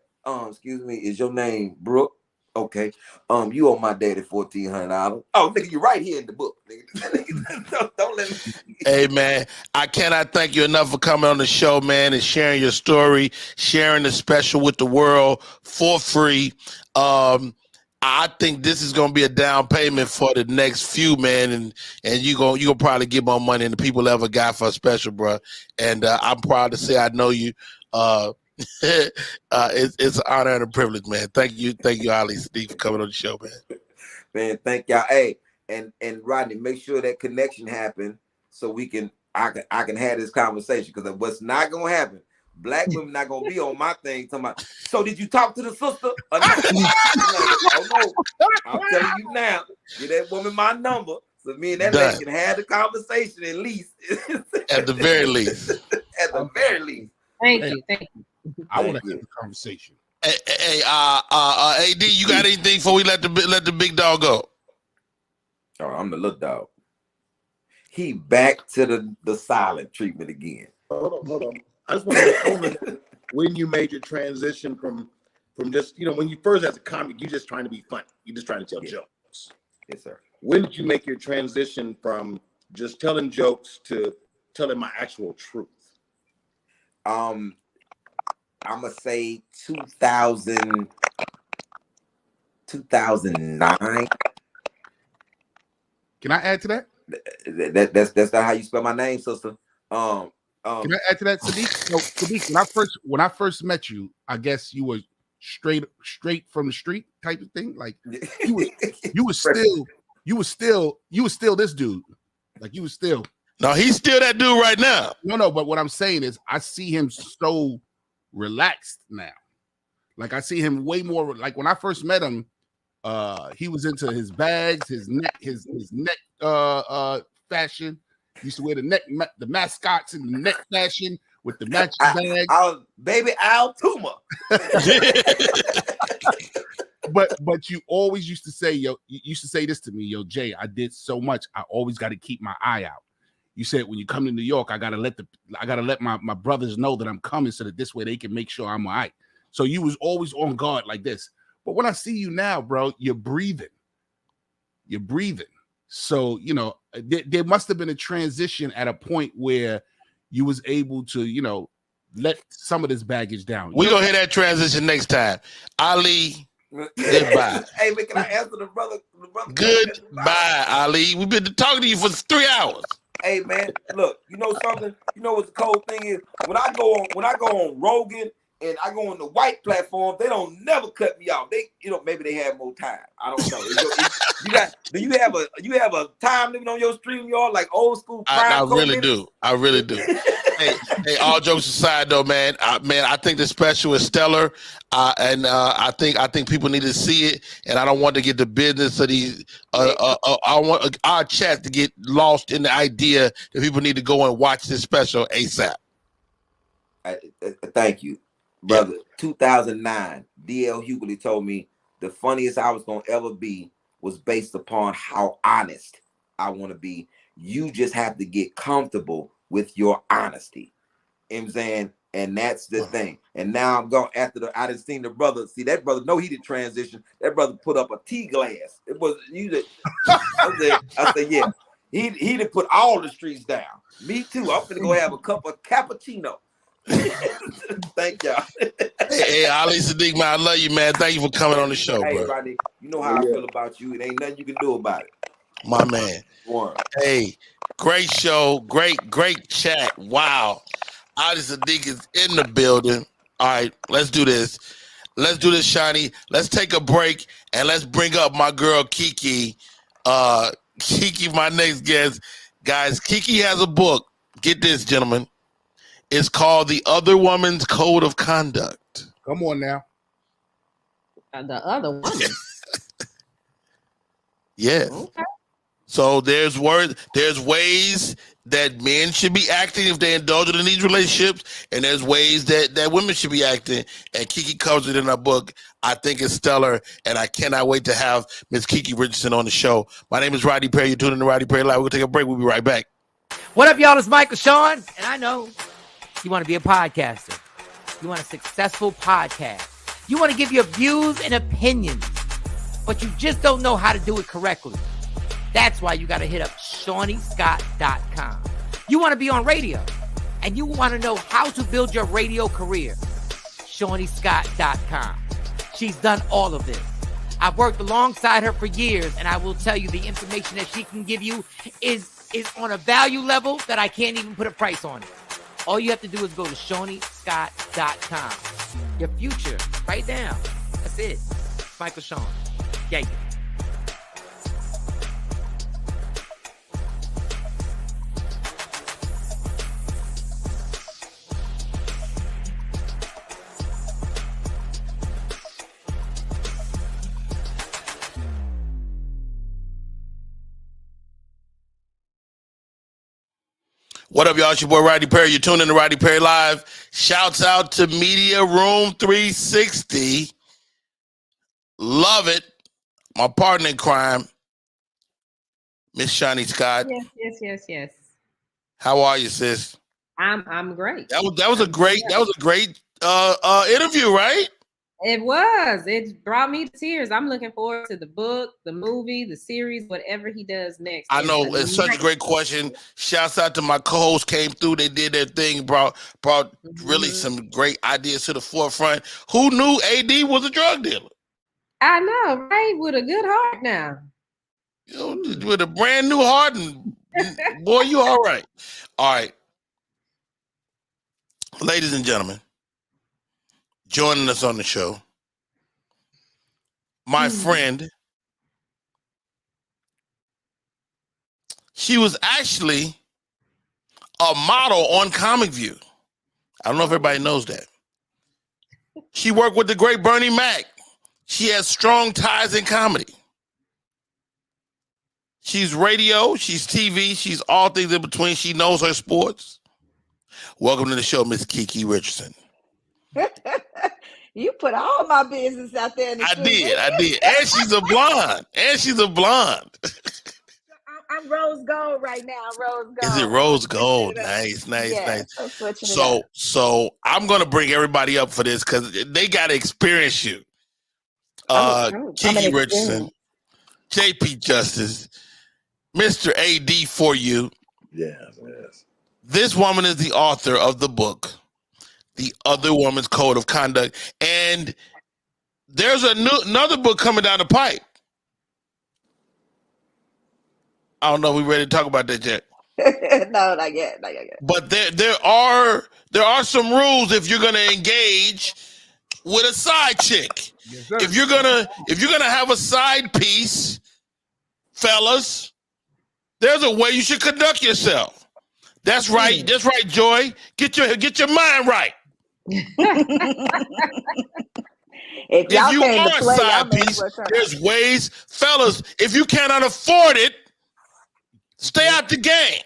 excuse me, is your name Brooke? Okay. You owe my daddy $1,400. Oh, nigga, you're right here in the book, nigga. don't let me. Hey, man, I cannot thank you enough for coming on the show, man, and sharing your story, sharing the special with the world for free. I think this is gonna be a down payment for the next few, man, and you gonna probably get more money than the people ever got for a special, bro. And I'm proud to say I know you. It's an honor and a privilege, man. Thank you, Ali Steve, for coming on the show, man. Man, thank y'all. Hey, and Rodney, make sure that connection happen so I can have this conversation, because what's not gonna happen, black women not gonna be on my thing talking about, so did you talk to the sister or not? Oh no, I'm telling you now, give that woman my number so me and that lady can have the conversation at least. At the very least. At the very least. Thank you. I want to have the conversation. Hey, AD, you got anything before we let the big dog go? Oh, I'm the little dog. He back to the silent treatment again. Hold on. I just want to know when you made your transition from just, when you first as a comic, you're just trying to be funny. You're just trying to tell jokes. Yes, sir. When did you make your transition from just telling jokes to telling my actual truth? I'm gonna say 2009. Can I add to that? That's not how you spell my name, sister. Can I add to that, Sadiq? No, Sadiq, when I first met you, I guess you were straight from the street type of thing. Like you were still this dude. Like you were still. No, he's still that dude right now. No, but what I'm saying is I see him so relaxed now. Like I see him way more, like when I first met him, he was into his bags, his neck fashion. He used to wear the mascots in the neck fashion with the matching bag. Baby Al Tuma. But you always used to say, you used to say this to me, yo, Jay, I did so much, I always got to keep my eye out. You said when you come to New York, I gotta let my brothers know that I'm coming so that this way they can make sure I'm all right. So you was always on guard like this. But when I see you now, bro, you're breathing. So, there must have been a transition at a point where you was able to, let some of this baggage down. We're going to hear that transition next time. Ali, goodbye. Hey, man, can I answer the brother? Goodbye, Ali. We've been talking to you for 3 hours. Hey, man, look, you know something? You know what the cold thing is? When I go on Rogan and I go on the white platform, they don't never cut me off. They, maybe they have more time. I don't know. Do you have a time limit on your stream, y'all? Like old school? I really do. Hey, all jokes aside, though, man. I think the special is stellar, and I think people need to see it. And I don't want to get the business of these. I want our chat to get lost in the idea that people need to go and watch this special ASAP. Thank you, brother. Yeah. 2009, D.L. Hughley told me the funniest I was gonna ever be was based upon how honest I want to be. You just have to get comfortable with your honesty. You know what I'm saying? And that's the thing. And now I'm going after I done seen the brother. See, that brother know he did transition. That brother put up a tea glass. It was I said, yeah. He done put all the streets down. Me too. I'm gonna go have a cup of cappuccino. Thank y'all. Hey, Ali Sadiq, man, I love you, man. Thank you for coming on the show, Hey, bro. Rodney, you know how I feel about you. It ain't nothing you can do about it. My man. One. Hey, great show. Great chat. Wow. Ali Sadiq is in the building. All right, let's do this. Let's do this, Shani. Let's take a break and let's bring up my girl Kiki. Kiki, my next guest. Guys, Kiki has a book. Get this, gentlemen. It's called The Other Woman's Code of Conduct. Come on now. The other woman. Yes. Okay. So there's ways that men should be acting if they indulge in these relationships, and there's ways that women should be acting. And Kiki covers it in her book. I think it's stellar, and I cannot wait to have Miss Kiki Richardson on the show. My name is Rodney Perry. You're tuning in to Rodney Perry Live. We're going to take a break. We'll be right back. What up, y'all? It's Michael Sean, and I know you want to be a podcaster. You want a successful podcast. You want to give your views and opinions, but you just don't know how to do it correctly. That's why you got to hit up ShawneeScott.com. You want to be on radio, and you want to know how to build your radio career. ShawneeScott.com. She's done all of this. I've worked alongside her for years, and I will tell you the information that she can give you is on a value level that I can't even put a price on it. All you have to do is go to ShawneeScott.com. Your future, right now. That's it. Michael Sean. Yeah. What up, y'all? It's your boy, Rodney Perry. You're tuning in to Rodney Perry Live. Shouts out to Media Room 360. Love it. My partner in crime, Miss Shani Scott. Yes. How are you, sis? I'm great. That was a great interview, right? It was. It brought me to tears. I'm looking forward to the book, the movie, the series, whatever he does next. I know it's such a great question. Shouts out to my co-hosts, came through. They did their thing, brought really some great ideas to the forefront. Who knew AD was a drug dealer? I know, right? With a good heart now. You know, with a brand new heart, and boy, you all right. All right, ladies and gentlemen, joining us on the show, my friend. She was actually a model on Comic View. I don't know if everybody knows that. She worked with the great Bernie Mac. She has strong ties in comedy. She's radio, she's TV, she's all things in between. She knows her sports. Welcome to the show, Miss Kiki Richardson. You put all my business out there in the street. I did. And she's a blonde. I'm rose gold right now. Rose gold. Is it rose gold? Nice. So I'm gonna bring everybody up for this because they gotta experience you. Kiki Richardson, JP Justice, Mr. AD for you. Yes. This woman is the author of the book, The Other Woman's Code of Conduct, and there's another book coming down the pipe. I don't know if we're ready to talk about that yet. No, not yet. But there are some rules if you're gonna engage with a side chick. Yes, sir. If you're gonna have a side piece, fellas, there's a way you should conduct yourself. That's right, Joy. Get your mind right. If you are a side piece, there's ways, fellas. If you cannot afford it, stay out the game.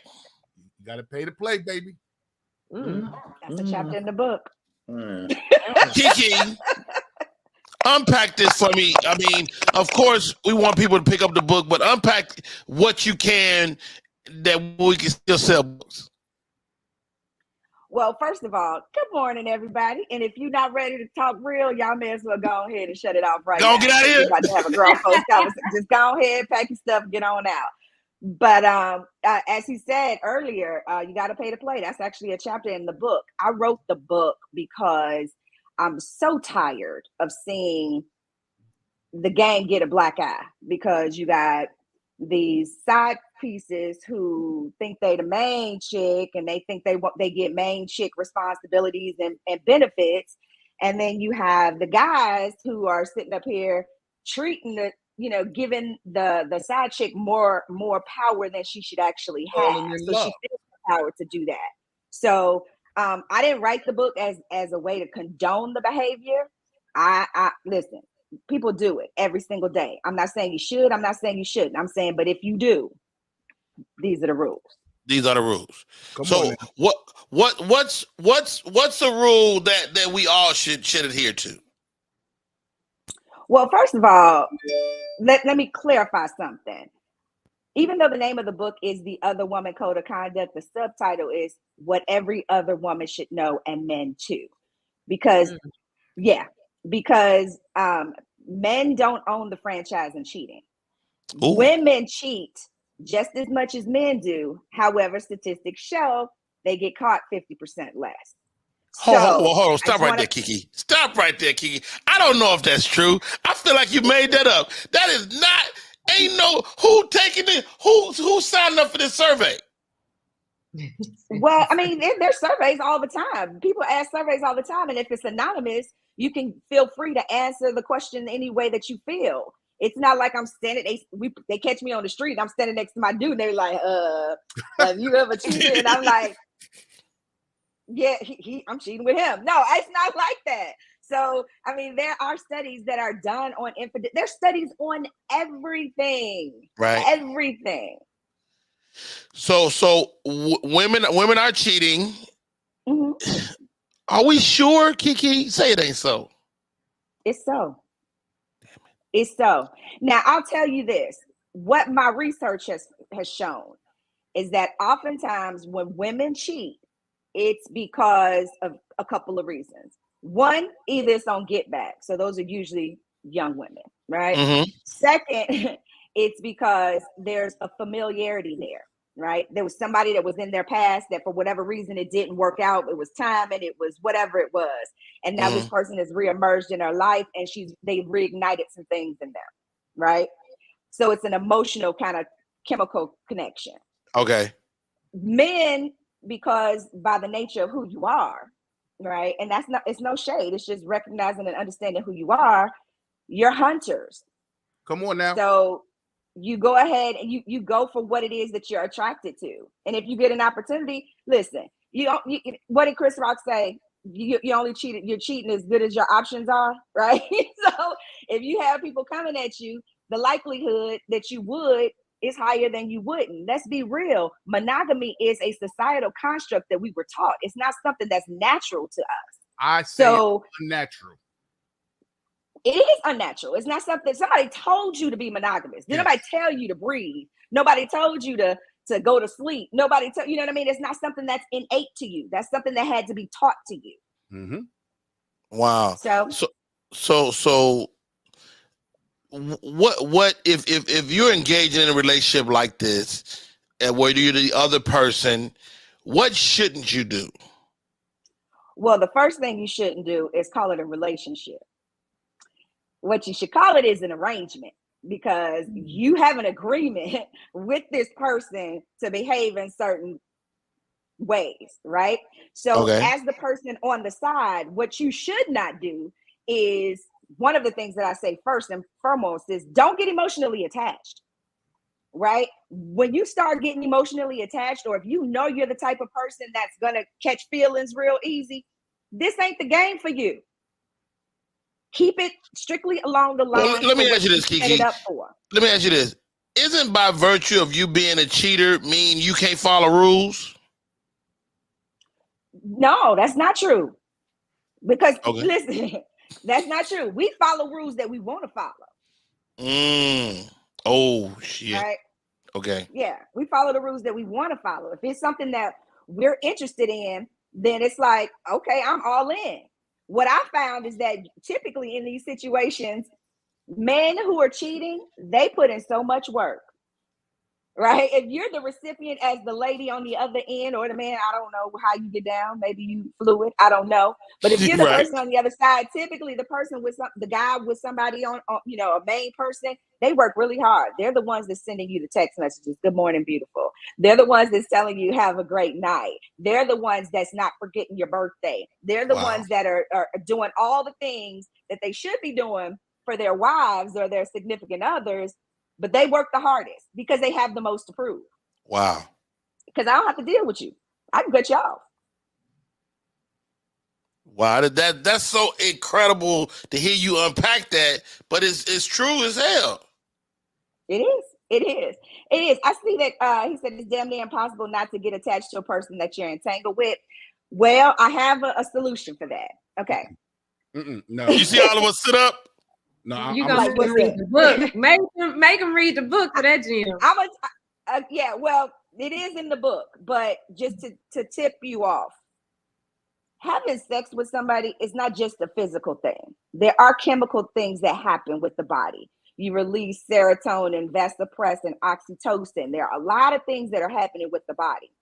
You gotta pay to play, baby. That's a chapter in the book. Kiki, unpack this for me. I mean, of course, we want people to pick up the book, but unpack what you can that we can still sell books. Well, first of all, good morning, everybody. And if you're not ready to talk real, y'all may as well go ahead and shut it off right now. Get out of here. We're about to have a grown folks conversation. Just go ahead, pack your stuff, get on out. But as he said earlier, you got to pay to play. That's actually a chapter in the book. I wrote the book because I'm so tired of seeing the game get a black eye, because you got these side pieces who think they the main chick, and they think they get main chick responsibilities and benefits. And then you have the guys who are sitting up here treating the, giving the side chick more power than she should actually have. So she feels the power to do that. So I didn't write the book as a way to condone the behavior. I listen, people do it every single day. I'm not saying you should. I'm not saying you shouldn't. I'm saying, but if you do, these are the rules. These are the rules. So what's the rule that we all should adhere to? Well, first of all, let me clarify something. Even though the name of the book is The Other Woman Code of Conduct, the subtitle is What Every Other Woman Should Know, and Men Too. Because men don't own the franchise in cheating. Ooh. Women cheat just as much as men do. However, statistics show they get caught 50% less. Hold on. Stop right there, Kiki. Stop right there, Kiki. I don't know if that's true. I feel like you made that up. That is not, ain't no, who taking it, who signed up for this survey? Well, I mean, there's surveys all the time. People ask surveys all the time. And if it's anonymous, you can feel free to answer the question any way that you feel. It's not like I'm standing, they catch me on the street, I'm standing next to my dude, and they're like, have you ever cheated? And I'm like, yeah, I'm cheating with him. No, it's not like that. So, I mean, there are studies that are done on infidelity. There's studies on everything. Right. Everything. So women are cheating. Mm-hmm. Are we sure, Kiki? Say it ain't so. It's so. It's so. Now, I'll tell you this. What my research has shown is that oftentimes when women cheat, it's because of a couple of reasons. One, either it's on get back. So those are usually young women, right? Mm-hmm. Second, it's because there's a familiarity there, right? There was somebody that was in their past that for whatever reason it didn't work out. It was time, and it was whatever it was. And now this person has reemerged in her life, and they've reignited some things in them, right? So it's an emotional kind of chemical connection. Okay. Men, because by the nature of who you are, right? And it's no shade. It's just recognizing and understanding who you are. You're hunters. Come on now. So you go ahead and you go for what it is that you're attracted to. And if you get an opportunity, listen, what did Chris Rock say? You only cheated. You're cheating as good as your options are, right? So if you have people coming at you, the likelihood that you would is higher than you wouldn't. Let's be real. Monogamy is a societal construct that we were taught. It's not something that's natural to us. I say it's unnatural. It is unnatural. It's not something somebody told you to be monogamous. Did nobody tell you to breathe? Nobody told you to go to sleep. Nobody you know what I mean? It's not something that's innate to you. That's something that had to be taught to you. Mm-hmm. Wow. So what if you're engaging in a relationship like this, and where you're the other person, what shouldn't you do? Well, the first thing you shouldn't do is call it a relationship. What you should call it is an arrangement, because you have an agreement with this person to behave in certain ways, right? So as the person on the side, what you should not do is, one of the things that I say first and foremost is don't get emotionally attached, right? When you start getting emotionally attached, or if you know you're the type of person that's going to catch feelings real easy, this ain't the game for you. Keep it strictly along the line. Well, let me ask you this, Kiki. Let me ask you this. Isn't by virtue of you being a cheater mean you can't follow rules? No, that's not true. Because listen, that's not true. We follow rules that we want to follow. Oh, shit. Right? Okay. Yeah, we follow the rules that we want to follow. If it's something that we're interested in, then it's like, okay, I'm all in. What I found is that typically in these situations, men who are cheating, they put in so much work. right? If you're the recipient as the lady on the other end, or the man, I don't know how you get down. Maybe you fluid, I don't know. But if you're the Right. person on the other side, typically the person with the guy with somebody on, a main person, they work really hard. They're the ones that's sending you the text messages. Good morning, beautiful. They're the ones that's telling you have a great night. They're the ones that's not forgetting your birthday. They're the ones that are doing all the things that they should be doing for their wives or their significant others. But they work the hardest because they have the most to prove. Wow. Because I don't have to deal with you. I can cut you off. Wow, that's so incredible to hear you unpack that, but it's true as hell. It is. It is. It is. I see that he said it's damn near impossible not to get attached to a person that you're entangled with. Well, I have a solution for that. Okay. No. You see all of us sit up? No, You gonna read the book? Make them read the book for that, Jim. Yeah. Well, it is in the book, but just to tip you off, having sex with somebody is not just a physical thing. There are chemical things that happen with the body. You release serotonin, vasopressin, oxytocin. There are a lot of things that are happening with the body.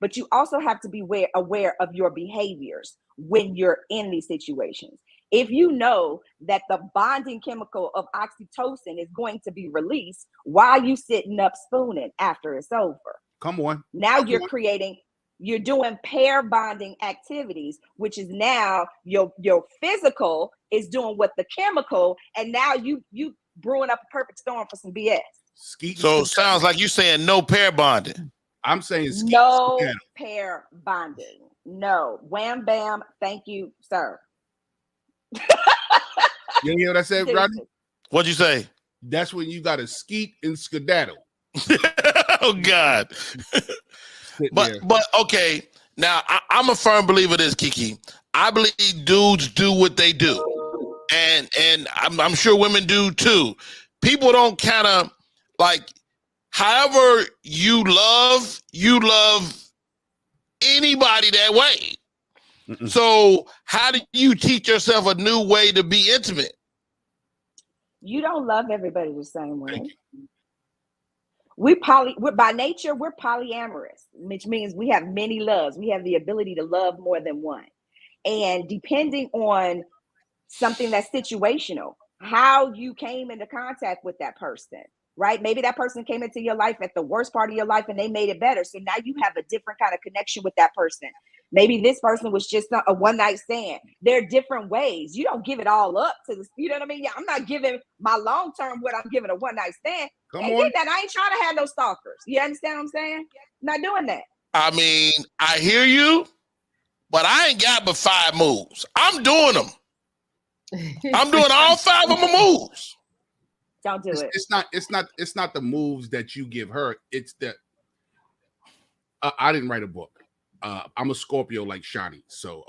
But you also have to be aware of your behaviors when you're in these situations. If you know that the bonding chemical of oxytocin is going to be released, why are you sitting up spooning after it's over? Come on. Now you're doing pair bonding activities, which is now your physical is doing what the chemical, and now you brewing up a perfect storm for some BS. So it sounds like you saying no pair bonding. I'm saying no pair bonding. No. Wham bam. Thank you, sir. You hear what I said, Rodney? What'd you say? That's when you got to skeet and skedaddle. Oh God. But okay. Now I'm a firm believer of this, Kiki. I believe dudes do what they do, and I'm sure women do too. People don't kind of like. However, you love anybody that way. So how do you teach yourself a new way to be intimate? You don't love everybody the same way. We're by nature, we're polyamorous, which means we have many loves. We have the ability to love more than one. And depending on something that's situational, how you came into contact with that person, right? Maybe that person came into your life at the worst part of your life and they made it better. So now you have a different kind of connection with that person. Maybe this person was just a one night stand. There are different ways. You don't give it all up to this. You know what I mean? Yeah, I'm not giving my long term what I'm giving a one night stand. That. I ain't trying to have no stalkers. You understand what I'm saying? I'm not doing that. I mean, I hear you, but I ain't got but 5 moves. I'm doing them. I'm doing all 5 of my moves. Don't do it. It's not the moves that you give her. It's the I didn't write a book. I'm a Scorpio like Shani, so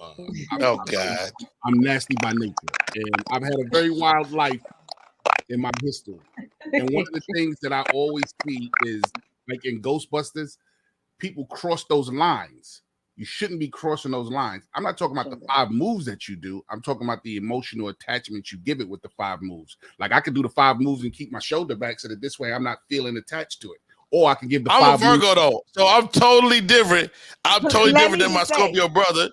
God, I'm nasty by nature, and I've had a very wild life in my history. And one of the things that I always see is like in Ghostbusters, people cross those lines. You shouldn't be crossing those lines. I'm not talking about the 5 moves that you do. I'm talking about the emotional attachment you give it with the 5 moves. Like I could do the 5 moves and keep my shoulder back so that this way I'm not feeling attached to it. Or I can give the 5 I'm a Virgo moves. though, so I'm totally different. I'm totally different than my Scorpio brother.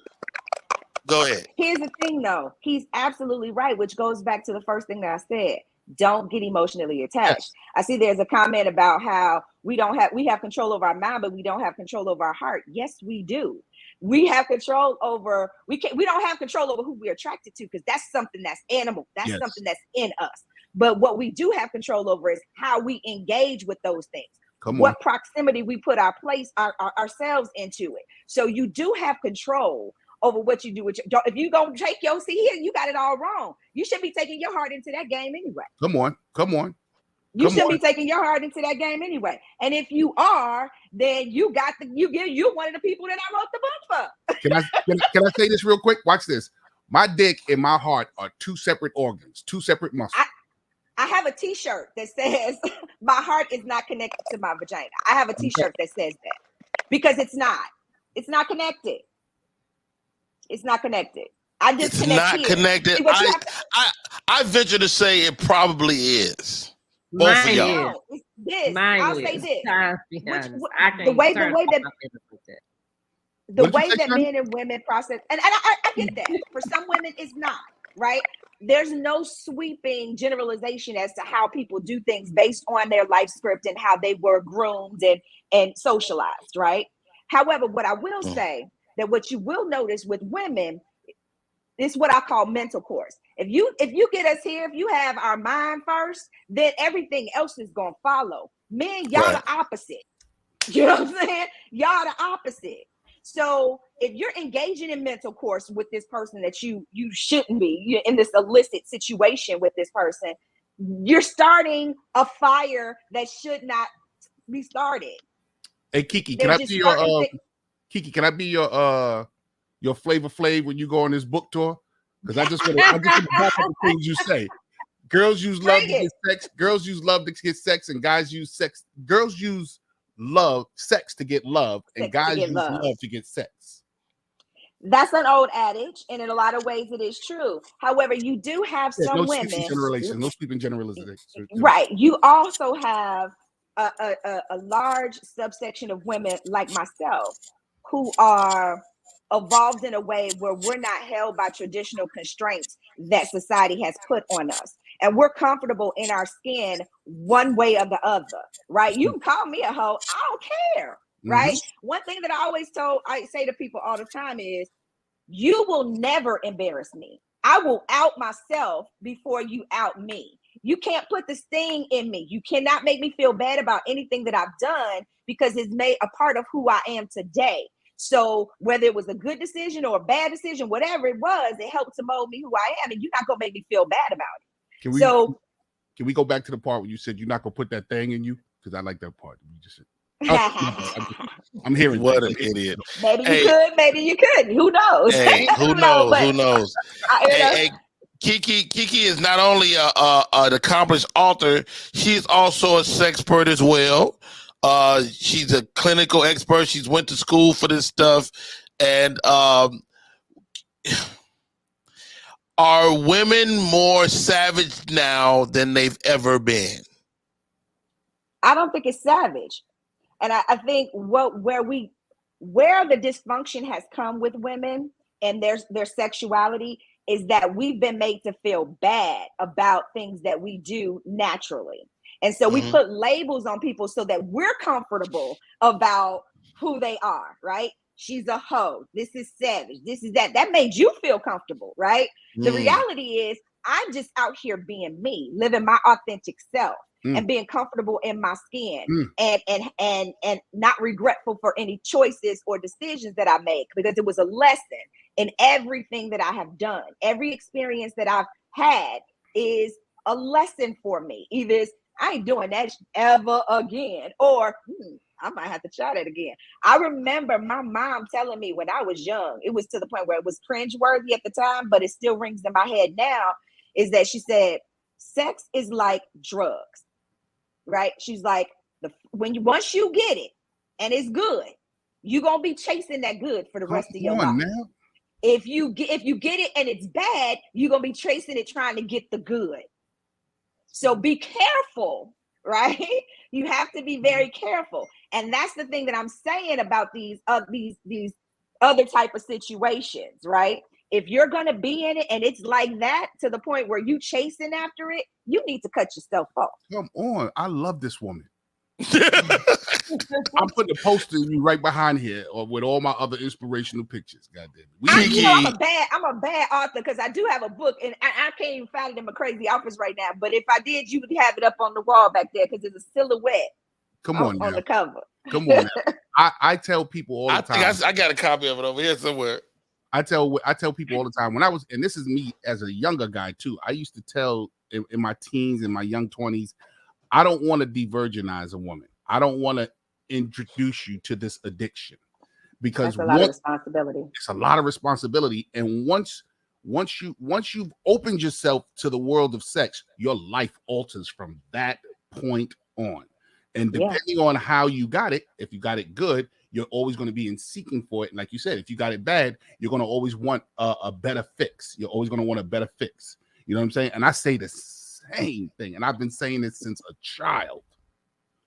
Go ahead. Here's the thing though. He's absolutely right, which goes back to the first thing that I said. Don't get emotionally attached. Yes. I see there's a comment about how we have control over our mind, but we don't have control over our heart. Yes, we do. We have control over, we don't have control over who we're attracted to, because that's something that's animal. That's something that's in us. But what we do have control over is how we engage with those things. What proximity we put ourselves into it. So you do have control over what you do with your, if you gonna take your see here, you got it all wrong. You should be taking your heart into that game anyway. Come on. You should be taking your heart into that game anyway. And if you are, then you're one of the people that I wrote the book for. Can I say this real quick? Watch this. My dick and my heart are 2 separate organs, 2 separate muscles. I have a t-shirt that says my heart is not connected to my vagina. I have a t-shirt that says that because it's not connected. It's not connected. It's not connected. I venture to say it probably is. Both of Mine y'all. is. No, it's this. Mine I'll is. say this. Time to be Which, honest. I the can't way turn that off my feelings like that. the What did you way say, that Shirley? men and women process, and I get that. For some women, it's not, right? There's no sweeping generalization as to how people do things based on their life script and how they were groomed and socialized, right? However, what I will say that what you will notice with women is what I call mental course. If you get us here, if you have our mind first, then everything else is gonna follow. Men, y'all Right. the opposite. You know what I'm saying? Y'all the opposite. So if you're engaging in mental course with this person that you shouldn't be, you're in this illicit situation with this person, you're starting a fire that should not be started. Hey Kiki, They're can I just be your starting Kiki? Can I be your Flavor Flav when you go on this book tour? Because I just want to back up the things you say. Girls use love to get sex. Girls use love to get sex, and guys use sex. Girls use sex to get love, and guys use love to get sex. That's an old adage, and in a lot of ways it is true. However, you do have some no women. No sweeping generalization. Right. You also have a large subsection of women like myself who are evolved in a way where we're not held by traditional constraints that society has put on us. And we're comfortable in our skin one way or the other, right? You can call me a hoe. I don't care, right? One thing that I say to people all the time is, you will never embarrass me. I will out myself before you out me. You can't put this thing in me. You cannot make me feel bad about anything that I've done because it's made a part of who I am today. So whether it was a good decision or a bad decision, whatever it was, it helped to mold me who I am, and you're not gonna make me feel bad about it. Can we go back to the part where you said you're not gonna put that thing in you? Because I like that part. You just said, I'm hearing what an idiot. Maybe you could, maybe you couldn't. Who knows? Hey, who knows? Who knows? Hey, Kiki is not only an accomplished author, she's also a sexpert as well. She's a clinical expert. She's went to school for this stuff. And are women more savage now than they've ever been? I don't think it's savage. And I think where the dysfunction has come with women and their sexuality is that we've been made to feel bad about things that we do naturally. And so we put labels on people so that we're comfortable about who they are, right? She's a hoe. This is savage. This is that. That made you feel comfortable, right? The reality is I'm just out here being me, living my authentic self. And being comfortable in my skin and not regretful for any choices or decisions that I make, because it was a lesson in everything that I have done. Every experience that I've had is a lesson for me. Either I ain't doing that ever again, or I might have to try that again. I remember my mom telling me when I was young, it was to the point where it was cringeworthy at the time, but it still rings in my head now, is that she said, sex is like drugs. Right? She's like, once you get it and it's good, you're gonna be chasing that good for the rest of your life. Now. If you get it and it's bad, you're gonna be chasing it trying to get the good. So be careful, right? You have to be very careful. And that's the thing that I'm saying about these other type of situations, right? If you're going to be in it and it's like that to the point where you chasing after it, you need to cut yourself off. Come on. I love this woman. I'm putting a poster of you right behind here with all my other inspirational pictures. God damn it. I'm a bad author because I do have a book and I can't even find it in my crazy office right now. But if I did, you would have it up on the wall back there because it's a silhouette. Come on the cover. Come on now. I tell people all the time. I got a copy of it over here somewhere. I tell people all the time when I was, and this is me as a younger guy too. I used to tell in my teens, in my young 20s, I don't want to de-virginize a woman. I don't want to introduce you to this addiction because that's a lot of responsibility. It's a lot of responsibility, and once you've opened yourself to the world of sex, your life alters from that point on. And depending on how you got it, if you got it good, you're always going to be in seeking for it. And like you said, if you got it bad, you're going to always want a better fix. You're always going to want a better fix. You know what I'm saying? And I say the same thing, and I've been saying it since a child.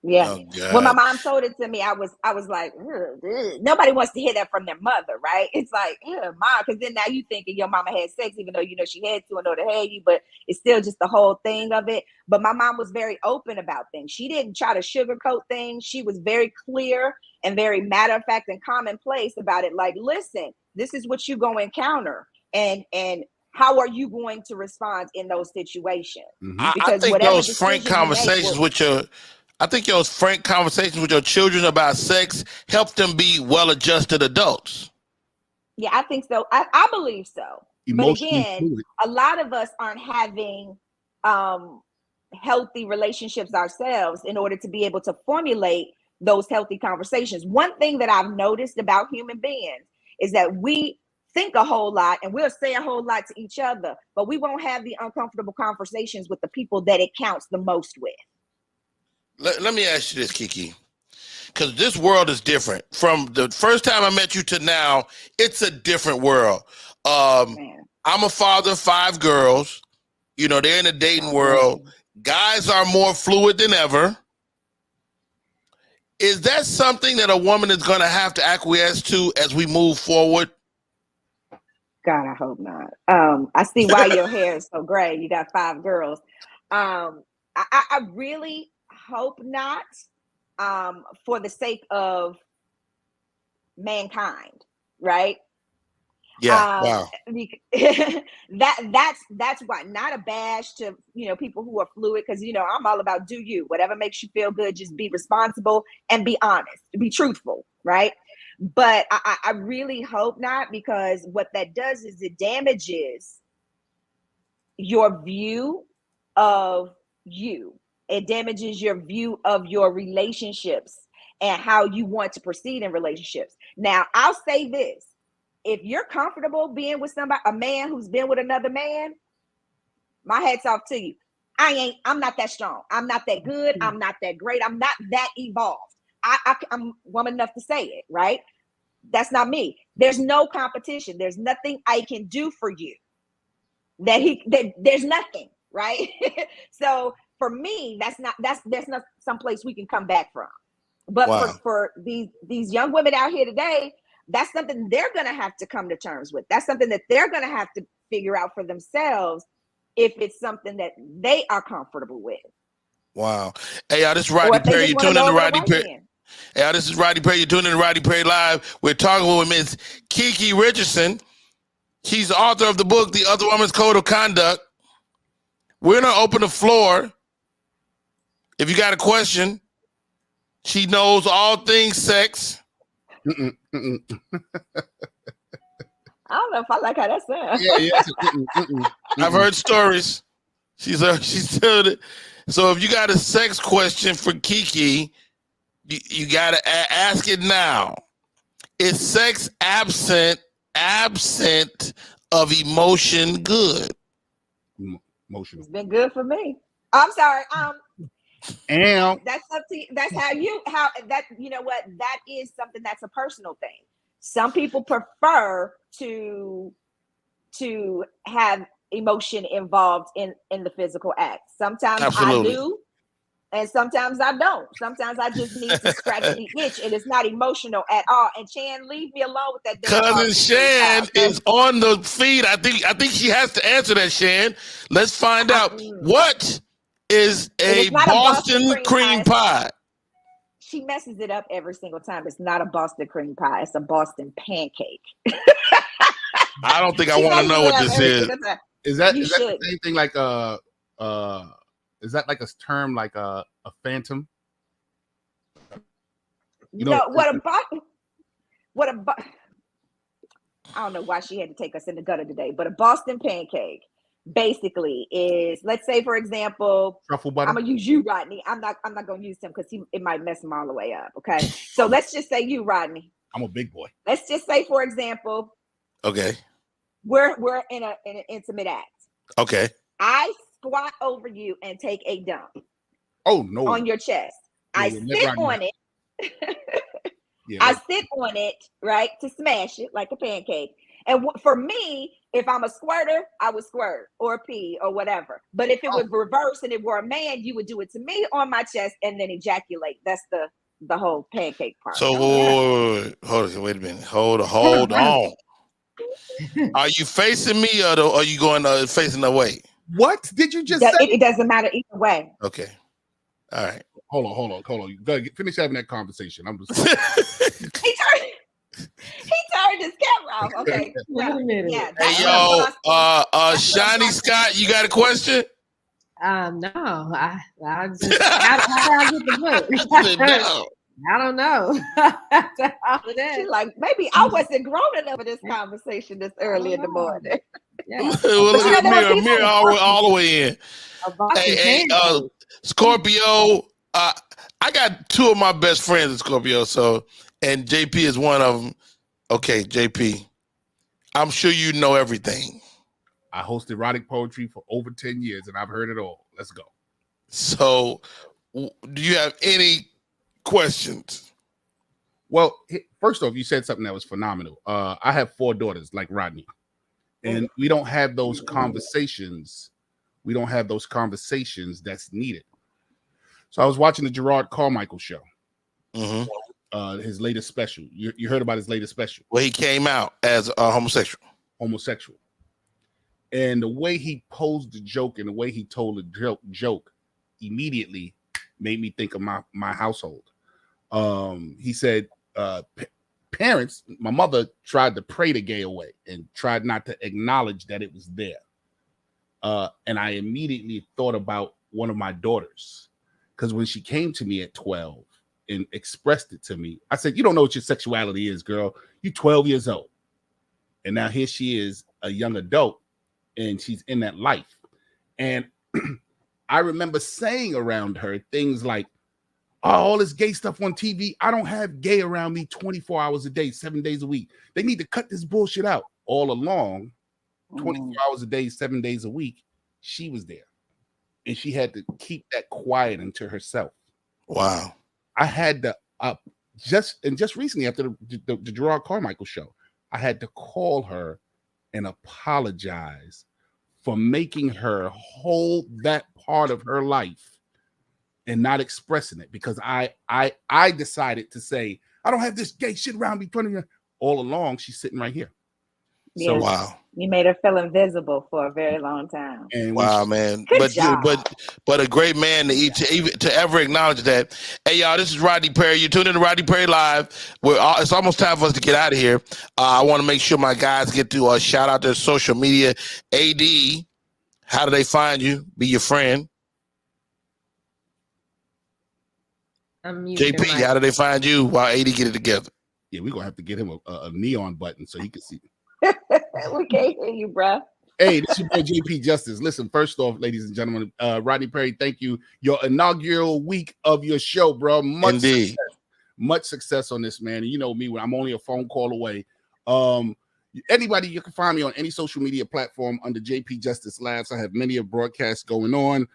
Yeah. Oh, When my God. mom told it to me, I was like, "Ugh, ugh." Nobody wants to hear that from their mother, right? It's like, mom, because then now you thinking your mama had sex, even though you know she had to in order to have you, but it's still just the whole thing of it. But my mom was very open about things. She didn't try to sugarcoat things. She was very clear and very matter of fact and commonplace about it. Like, listen, this is what you're going to encounter, and how are you going to respond in those situations? Mhm. I Because think whatever those frank decision you make conversations will, with your I think those frank conversations with your children about sex help them be well-adjusted adults. yeah, I think so. I believe so. But Emotionally again, fluid. a lot of us aren't having healthy relationships ourselves in order to be able to formulate those healthy conversations. One thing that I've noticed about human beings is that we think a whole lot and we'll say a whole lot to each other, but we won't have the uncomfortable conversations with the people that it counts the most with. Let me ask you this, Kiki, because this world is different. From the first time I met you to now, it's a different world. Man. I'm a father of 5 girls. You know, they're in the dating world. Guys are more fluid than ever. Is that something that a woman is going to have to acquiesce to as we move forward? God, I hope not. I see why your hair is so gray. You got 5 girls. I really hope not, for the sake of mankind, right? Yeah. Wow. That's why, not a bash to people who are fluid, because I'm all about do you, whatever makes you feel good, just be responsible and be honest, be truthful, right? But I really hope not, because what that does is it damages your view of you. It damages your view of your relationships and how you want to proceed in relationships. Now, I'll say this. If you're comfortable being with somebody, a man who's been with another man, my hat's off to you. I'm not that strong. I'm not that good. I'm not that great. I'm not that evolved. I'm woman enough to say it, right? That's not me. There's no competition. There's nothing I can do for you. There's nothing, right? So for me, that's not someplace we can come back from. But Wow. for these young women out here today, that's something they're going to have to come to terms with. That's something that they're going to have to figure out for themselves, if it's something that they are comfortable with. Wow. Hey, y'all, this is Rodney Perry. You're tuning in to Rodney Perry. Hey, y'all, this is Rodney Perry. You're tuning in to Rodney Perry Live. We're talking with Ms. Kiki Richardson. She's the author of the book, The Other Woman's Code of Conduct. We're going to open the floor. If you got a question, she knows all things sex. I don't know if I like how that sounds. I've heard stories. She's told it. So if you got a sex question for Kiki, you got to ask it now. Is sex absent of emotion good? Emotional. It's been good for me. I'm sorry. And that's up to you. That's how that, you know what, that is something that's a personal thing. Some people prefer to have emotion involved in the physical act. Sometimes Absolutely. I do, and sometimes I don't. Sometimes I just need to scratch the itch, and it's not emotional at all. And Chan, leave me alone with that. Cousin Shan is on the feed. I think she has to answer that, Shan. Let's find out. What is a Boston cream pie? She messes it up every single time. It's not a Boston cream pie. It's a Boston pancake. I don't think I want to know what this is. Is that the same thing like is that like a term like a phantom? What a I don't know why she had to take us in the gutter today, but a Boston pancake basically is, let's say for example, truffle butter. I'm gonna use you, Rodney. I'm not gonna use him because it might mess him all the way up. Okay, so let's just say you, Rodney. I'm a big boy. Let's just say, for example, okay, we're in an intimate act. Okay, I squat over you and take a dump. Oh no! On your chest. Yeah, I sit on it. Yeah, I sit on it, right, to smash it like a pancake. And for me, if I'm a squirter, I would squirt or pee or whatever. But if it was reverse and it were a man, you would do it to me on my chest and then ejaculate. That's the whole pancake part. So wait a minute. Hold on. Are you facing me or are you going facing away? What did you just say? It doesn't matter either way. Okay. All right. Hold on. You gotta finish having that conversation. I'm just He turned his camera off. Okay. Wait a minute. Yeah, Hey yo, Shiny Scott, you got a question? No, I just how do I get the book? No. I don't know. She's like, maybe I wasn't grown enough for this conversation this early in the morning. Yeah. Well, look at mirror all the way in. Hey, Scorpio. I got two of my best friends in Scorpio, and JP is one of them. Okay, JP, I'm sure you know everything. I hosted erotic poetry for over 10 years, and I've heard it all. Let's go. So, do you have any questions? Well, first off, you said something that was phenomenal. I have 4 daughters like Rodney, and we don't have those conversations. We don't have those conversations that's needed. So I was watching the Gerard Carmichael show, his latest special. You heard about his latest special? Well, he came out as a homosexual. And the way he posed the joke and the way he told the joke immediately made me think of my household. He said, parents, my mother tried to pray the gay away and tried not to acknowledge that it was there. And I immediately thought about one of my daughters, because when she came to me at 12 and expressed it to me, I said, you don't know what your sexuality is, girl. You're 12 years old. And now here she is, a young adult, and she's in that life. And I remember saying around her things like, oh, all this gay stuff on TV. I don't have gay around me 24 hours a day, 7 days a week. They need to cut this bullshit out. All along, 24 hours a day, 7 days a week, she was there. And she had to keep that quiet into herself. Wow. I had to just recently after the Gerard Carmichael show, I had to call her and apologize for making her hold that part of her life and not expressing it, because I decided to say, I don't have this gay shit around me 20 years. All along, she's sitting right here. Yeah. So wow. You made her feel invisible for a very long time. And wow, man. Good job. But a great man to ever acknowledge that. Hey, y'all, this is Rodney Perry. You're tuned in to Rodney Perry Live. It's almost time for us to get out of here. I want to make sure my guys get to shout out their social media. AD, how do they find you? Be your friend. JP, how do they find you while AD get it together? Yeah, we're going to have to get him a neon button so he can see. We can't hear you, bro. Hey, this is your boy JP Justice. Listen, first off, ladies and gentlemen, Rodney Perry, thank you. Your inaugural week of your show, bro. Much success on this, man. And you know me, when I'm only a phone call away. Anybody, you can find me on any social media platform under JP Justice Labs. I have many of broadcasts going on.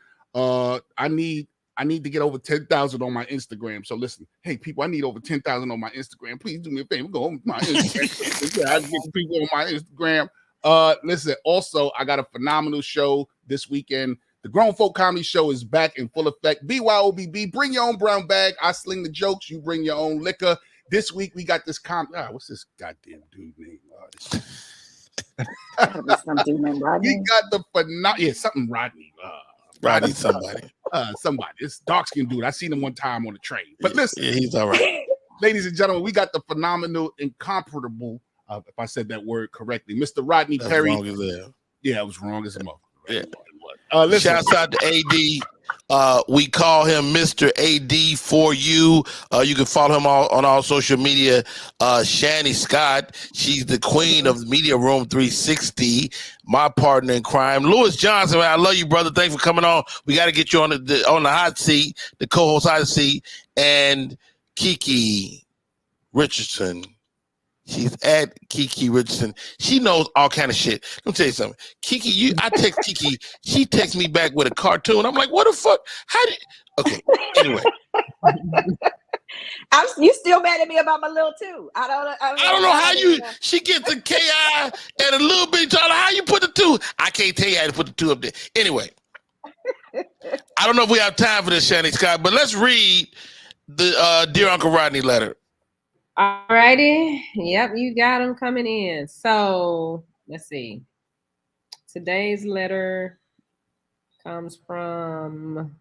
I need to get over 10,000 on my Instagram. So listen, hey people, I need over 10,000 on my Instagram. Please do me a favor, go on my Instagram. I get people on my Instagram. Listen, also I got a phenomenal show this weekend. The Grown Folk Comedy Show is back in full effect. BYOBB, bring your own brown bag. I sling the jokes. You bring your own liquor. This week we got this what's this goddamn dude name? Some dude named Rodney. We got the something Rodney. Rodney somebody. Somebody. It's dark-skinned dude. I seen him one time on the train. But listen, yeah, he's all right. Ladies and gentlemen, we got the phenomenal, incomparable, if I said that word correctly, Mr. Rodney Perry. Wrong as hell. Yeah, it was wrong as a motherfucker. Yeah. Listen. Shouts out to AD. We call him Mr. AD for you. You can follow him on all social media. Shani Scott, she's the queen of Media Room 360. My partner in crime, Lewis Johnson. Man, I love you, brother. Thanks for coming on. We got to get you on the hot seat, the co-host hot seat, and Kiki Richardson. She's at Kiki Richardson. She knows all kind of shit. Let me tell you something. Kiki, I text Kiki. She texts me back with a cartoon. I'm like, what the fuck? Okay. Anyway. You still mad at me about my little two? I don't know how she gets the KI and a little bit taller. How you put the two? I can't tell you how to put the two up there. Anyway, I don't know if we have time for this, Shani Scott, but let's read the Dear Uncle Rodney letter. All righty. Yep, you got them coming in. So let's see. Today's letter comes from,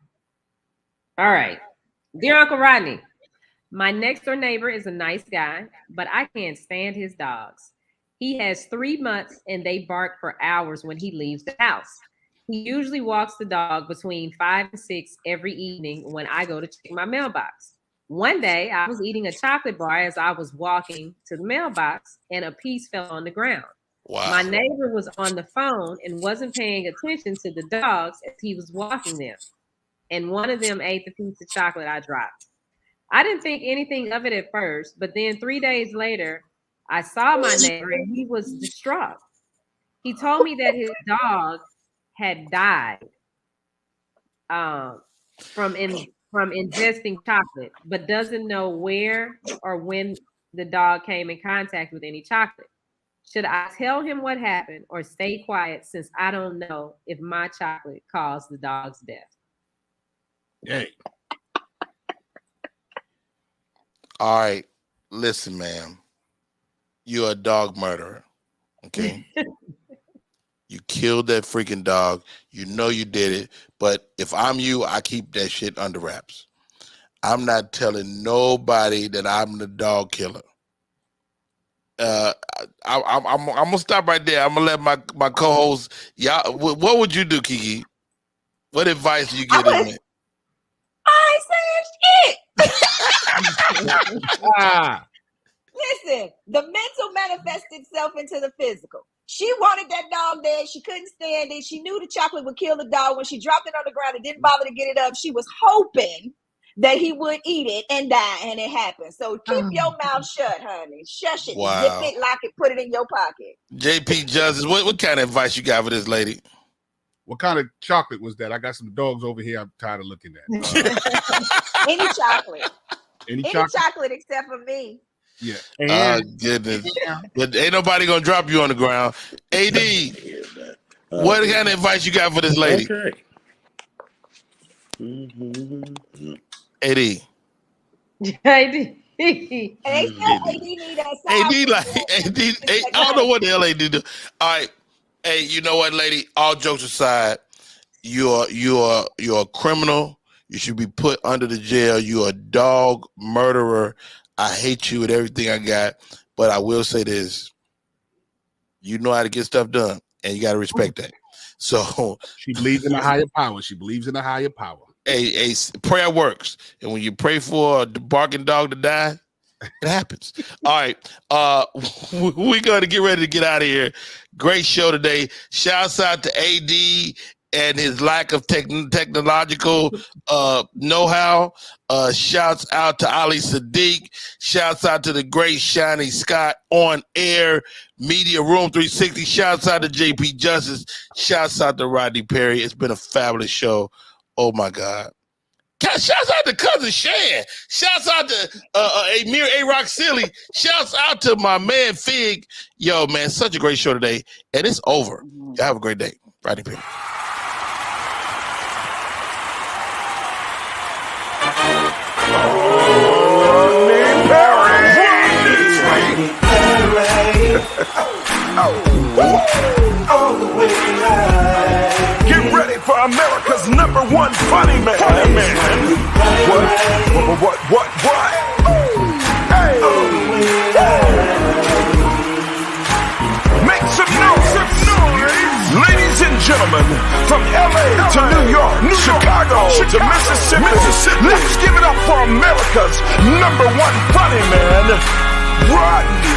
all right. Dear Uncle Rodney, my next door neighbor is a nice guy, but I can't stand his dogs. He has 3 months and they bark for hours when he leaves the house. He usually walks the dog between 5 and 6 every evening when I go to check my mailbox. One day I was eating a chocolate bar as I was walking to the mailbox and a piece fell on the ground. Wow. My neighbor was on the phone and wasn't paying attention to the dogs as he was walking them. And one of them ate the piece of chocolate I dropped. I didn't think anything of it at first, but then 3 days later, I saw my neighbor and he was distraught. He told me that his dog had died from ingesting chocolate, but doesn't know where or when the dog came in contact with any chocolate. Should I tell him what happened or stay quiet since I don't know if my chocolate caused the dog's death? Yay. All right, listen, ma'am. You're a dog murderer, okay? You killed that freaking dog. You know you did it. But if I'm you, I keep that shit under wraps. I'm telling nobody that I'm the dog killer. I'm gonna stop right there. I'm gonna let my co-host. Y'all, what would you do, Kiki? What advice do you give him? I ain't saying shit. Listen, the mental manifests itself into the physical. She wanted that dog dead. She couldn't stand it. She knew the chocolate would kill the dog. When she dropped it on the ground and didn't bother to get it up, she was hoping that he would eat it and die, and it happened. So keep your mouth shut, honey. Shush it. Wow. Zip it, lock it, put it in your pocket. JP Justice, what kind of advice you got for this lady? What kind of chocolate was that? I got some dogs over here I'm tired of looking at. Any chocolate. Any chocolate except for me. Yeah. Oh, goodness. But ain't nobody going to drop you on the ground. AD, what kind of advice you got for this lady? Okay. AD. AD. I don't know what the hell AD do. All right. Hey, you know what, lady? All jokes aside, you're a criminal. You should be put under the jail. You're a dog murderer. I hate you with everything I got. But I will say this. You know how to get stuff done, and you got to respect that. So she believes in a higher power. Hey, prayer works. And when you pray for a barking dog to die, it happens. All right. We're going to get ready to get out of here. Great show today. Shouts out to AD and his lack of technological know-how. Shouts out to Ali Sadiq. Shouts out to the great Shani Scott on air media room 360. Shouts out to JP Justice. Shouts out to Rodney Perry. It's been a fabulous show. Oh my God. Shouts out to Cousin Shan. Shouts out to Amir A-Rock Silly. Shouts out to my man Fig. Yo, man, such a great show today. And it's over. Y'all have a great day. Rodney Perry. Get ready for America's #1 funny man. What? Hey! Make some noise. Ladies and gentlemen, from LA to New York, Chicago to Mississippi, let's give it up for America's #1 funny man, Rodney